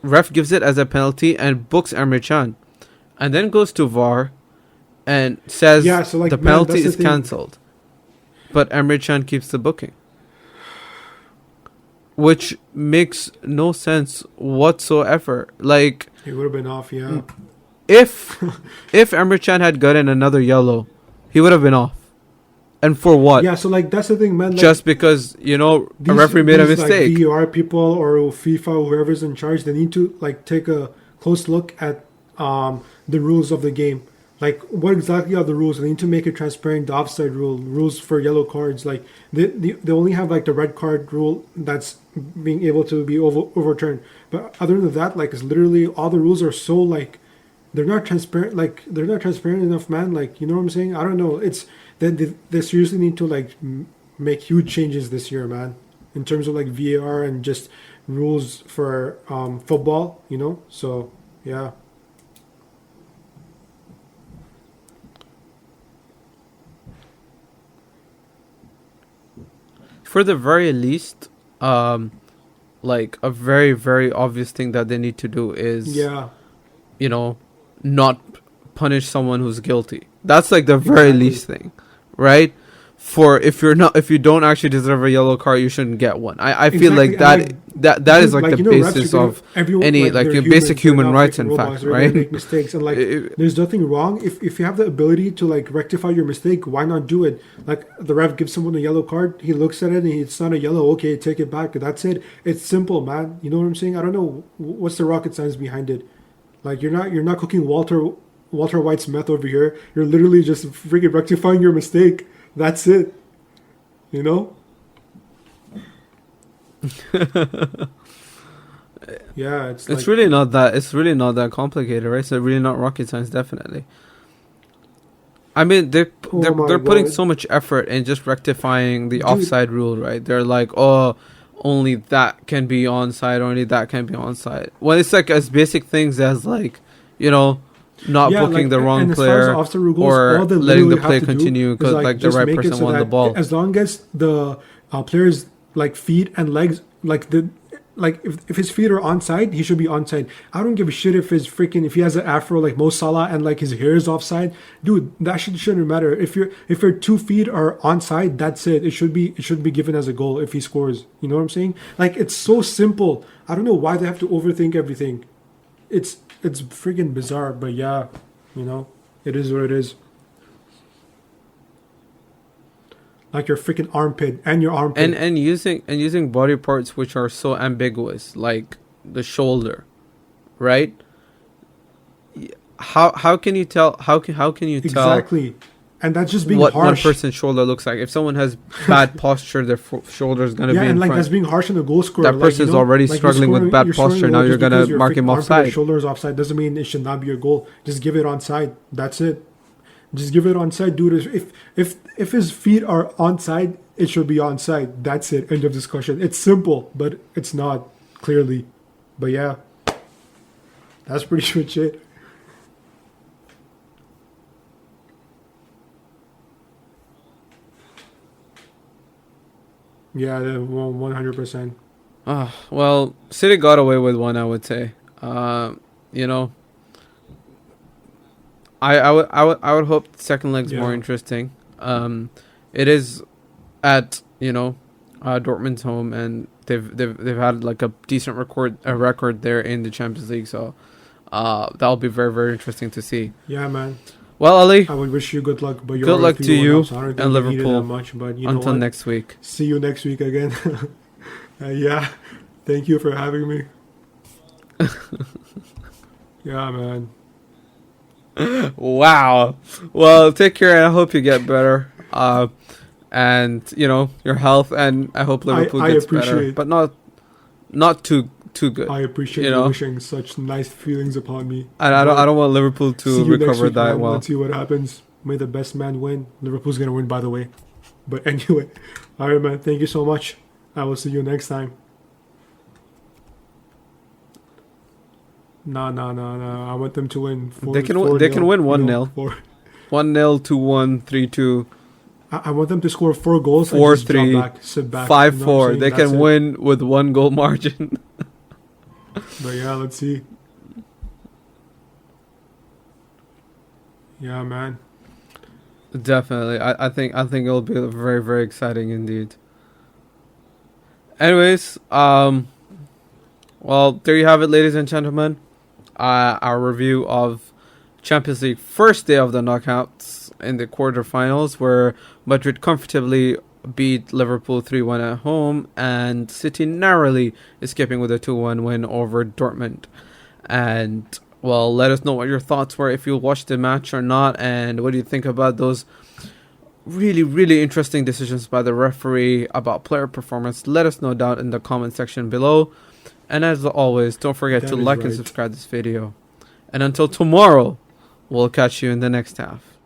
Speaker 2: ref gives it as a penalty and books Emre Can, and then goes to VAR and says
Speaker 1: Yeah, so, like,
Speaker 2: the
Speaker 1: man,
Speaker 2: penalty
Speaker 1: that's the
Speaker 2: is
Speaker 1: thing.
Speaker 2: cancelled. But Emre Can keeps the booking, which makes no sense whatsoever. Like,
Speaker 1: He would have been off, yeah.
Speaker 2: if Emre Can had gotten another yellow, he would have been off. And for what?
Speaker 1: Yeah, so like that's the thing, man. Like,
Speaker 2: Just because, a
Speaker 1: these,
Speaker 2: referee made a
Speaker 1: these like
Speaker 2: mistake.
Speaker 1: VAR people or FIFA, whoever's in charge, they need to like take a close look at the rules of the game. Like, what exactly are the rules? They need to make it transparent. The offside rule, rules for yellow cards. Like, they only have like the red card rule that's being able to be overturned. But other than that, like, it's literally all the rules are so like they're not transparent. Like, they're not transparent enough, man. Like, you know what I'm saying? I don't know. It's they seriously need to like make huge changes this year, man, in terms of like VAR and just rules for football. So yeah.
Speaker 2: For the very least, like a very, very obvious thing that they need to do is,
Speaker 1: Yeah,
Speaker 2: not punish someone who's guilty. That's like the very
Speaker 1: exactly.
Speaker 2: least thing, right? For if you don't actually deserve a yellow card, you shouldn't get one. I feel
Speaker 1: Exactly,
Speaker 2: like
Speaker 1: and like,
Speaker 2: that is
Speaker 1: dude,
Speaker 2: like
Speaker 1: like
Speaker 2: the
Speaker 1: refs
Speaker 2: basis
Speaker 1: are gonna
Speaker 2: of
Speaker 1: everyone
Speaker 2: any
Speaker 1: like
Speaker 2: like
Speaker 1: they're
Speaker 2: your
Speaker 1: humans,
Speaker 2: basic
Speaker 1: they're
Speaker 2: human
Speaker 1: not
Speaker 2: rights,
Speaker 1: freaking
Speaker 2: in
Speaker 1: robots.
Speaker 2: fact,
Speaker 1: They're gonna
Speaker 2: right?
Speaker 1: make mistakes, and like there's nothing wrong if you have the ability to like rectify your mistake. Why not do it? Like the ref gives someone a yellow card, he looks at it and it's not a yellow. Okay, take it back. That's it. It's simple, man. You know what I'm saying? I don't know what's the rocket science behind it. Like you're not cooking Walter White's meth over here. You're literally just freaking rectifying your mistake. That's it. You know? Yeah, it's
Speaker 2: It's
Speaker 1: like,
Speaker 2: really not that. It's really not that complicated, right? It's really not rocket science, definitely. I mean, they're
Speaker 1: oh
Speaker 2: they're
Speaker 1: my
Speaker 2: they're putting
Speaker 1: god,
Speaker 2: so much effort in just rectifying the
Speaker 1: dude.
Speaker 2: offside rule, right? They're like, oh, only that can be onside, only that can be onside. When it's like as basic things as like, you know, not
Speaker 1: Yeah,
Speaker 2: booking
Speaker 1: like,
Speaker 2: the wrong
Speaker 1: and as far as the
Speaker 2: player
Speaker 1: offset rule goes, all
Speaker 2: or
Speaker 1: they
Speaker 2: letting the
Speaker 1: literally have
Speaker 2: play
Speaker 1: to do
Speaker 2: continue
Speaker 1: is
Speaker 2: because
Speaker 1: like
Speaker 2: like the
Speaker 1: just
Speaker 2: right
Speaker 1: make it
Speaker 2: person
Speaker 1: so
Speaker 2: won the
Speaker 1: that
Speaker 2: ball.
Speaker 1: as long as the player's like feet and legs, like if his feet are onside, he should be onside. I don't give a shit if he has an afro like Mo Salah and like his hair is offside, dude. That shouldn't matter. If your 2 feet are onside, that's it. It should be given as a goal if he scores. You know what I'm saying? Like it's so simple. I don't know why they have to overthink everything. It's freaking bizarre, but yeah, you know, it is what it is. Like your freaking armpit and your
Speaker 2: and
Speaker 1: armpit.
Speaker 2: and using body parts which are so ambiguous, like the shoulder, right? How can you tell how can you tell
Speaker 1: Exactly. And that's just being
Speaker 2: what one
Speaker 1: harsh.
Speaker 2: person's shoulder looks like? If someone has bad posture, their shoulder is gonna
Speaker 1: Yeah,
Speaker 2: be
Speaker 1: and
Speaker 2: in
Speaker 1: like that's
Speaker 2: front.
Speaker 1: being harsh on the goal scorer.
Speaker 2: That
Speaker 1: Like,
Speaker 2: person's already
Speaker 1: like you're
Speaker 2: struggling with
Speaker 1: scoring
Speaker 2: bad
Speaker 1: you're scoring a
Speaker 2: posture. Now
Speaker 1: goal
Speaker 2: you're
Speaker 1: just
Speaker 2: gonna
Speaker 1: because your
Speaker 2: mark him
Speaker 1: freaking armpit or
Speaker 2: offside.
Speaker 1: shoulder is offside doesn't mean it should not be your goal. Just give it onside. That's it. Just give it onside, dude. If his feet are onside, it should be onside. That's it. End of discussion. It's simple, but it's not clearly. But yeah, that's pretty much it. Yeah, 100%.
Speaker 2: Well, City got away with one, I would say. You know, I would hope the second leg's more
Speaker 1: Yeah.
Speaker 2: interesting. It is at Dortmund's home, and they've had like a decent record there in the Champions League. So that'll be very, very interesting to see.
Speaker 1: Yeah, man.
Speaker 2: Well, Ali,
Speaker 1: I would wish you good luck, but you're
Speaker 2: good luck
Speaker 1: already
Speaker 2: to
Speaker 1: 3-1
Speaker 2: you
Speaker 1: up, so I don't think
Speaker 2: and
Speaker 1: you needed that
Speaker 2: Liverpool
Speaker 1: much. But you know
Speaker 2: until
Speaker 1: what?
Speaker 2: next week.
Speaker 1: See you next week again. Yeah, thank you for having me. Yeah, man.
Speaker 2: Wow. Well, take care, and I hope you get better. And your health, and I hope Liverpool
Speaker 1: I
Speaker 2: gets better,
Speaker 1: appreciate.
Speaker 2: but not too good.
Speaker 1: I appreciate
Speaker 2: You
Speaker 1: you
Speaker 2: know,
Speaker 1: wishing such nice feelings upon me.
Speaker 2: and I
Speaker 1: But
Speaker 2: don't want Liverpool
Speaker 1: see
Speaker 2: to
Speaker 1: you next
Speaker 2: recover
Speaker 1: week,
Speaker 2: that
Speaker 1: man.
Speaker 2: well.
Speaker 1: Let's see what happens. May the best man win. Liverpool's gonna win, by the way. But anyway, all right, man. Thank you so much. I will see you next time. No, no, no, no. I want them to win.
Speaker 2: They can win 1-0,
Speaker 1: Four.
Speaker 2: 1-0, 2-1, 3-2,
Speaker 1: I want them to score 4 goals and just
Speaker 2: 4-3,
Speaker 1: drop back, sit back.
Speaker 2: 5-4.
Speaker 1: Saying?
Speaker 2: They
Speaker 1: That's
Speaker 2: can
Speaker 1: it.
Speaker 2: win with 1 goal margin.
Speaker 1: But yeah, let's see. Yeah, man.
Speaker 2: Definitely, I think it'll be very, very exciting indeed. Anyways, well, there you have it, ladies and gentlemen. Our review of Champions League first day of the knockouts in the quarterfinals, where Madrid comfortably beat Liverpool 3-1 at home, and City narrowly escaping with a 2-1 win over Dortmund. And, well, let us know what your thoughts were, if you watched the match or not, and what do you think about those really, really interesting decisions by the referee about player performance. Let us know down in the comment section below. And as always, don't forget to like and subscribe this video. And until tomorrow, we'll catch you in the next half.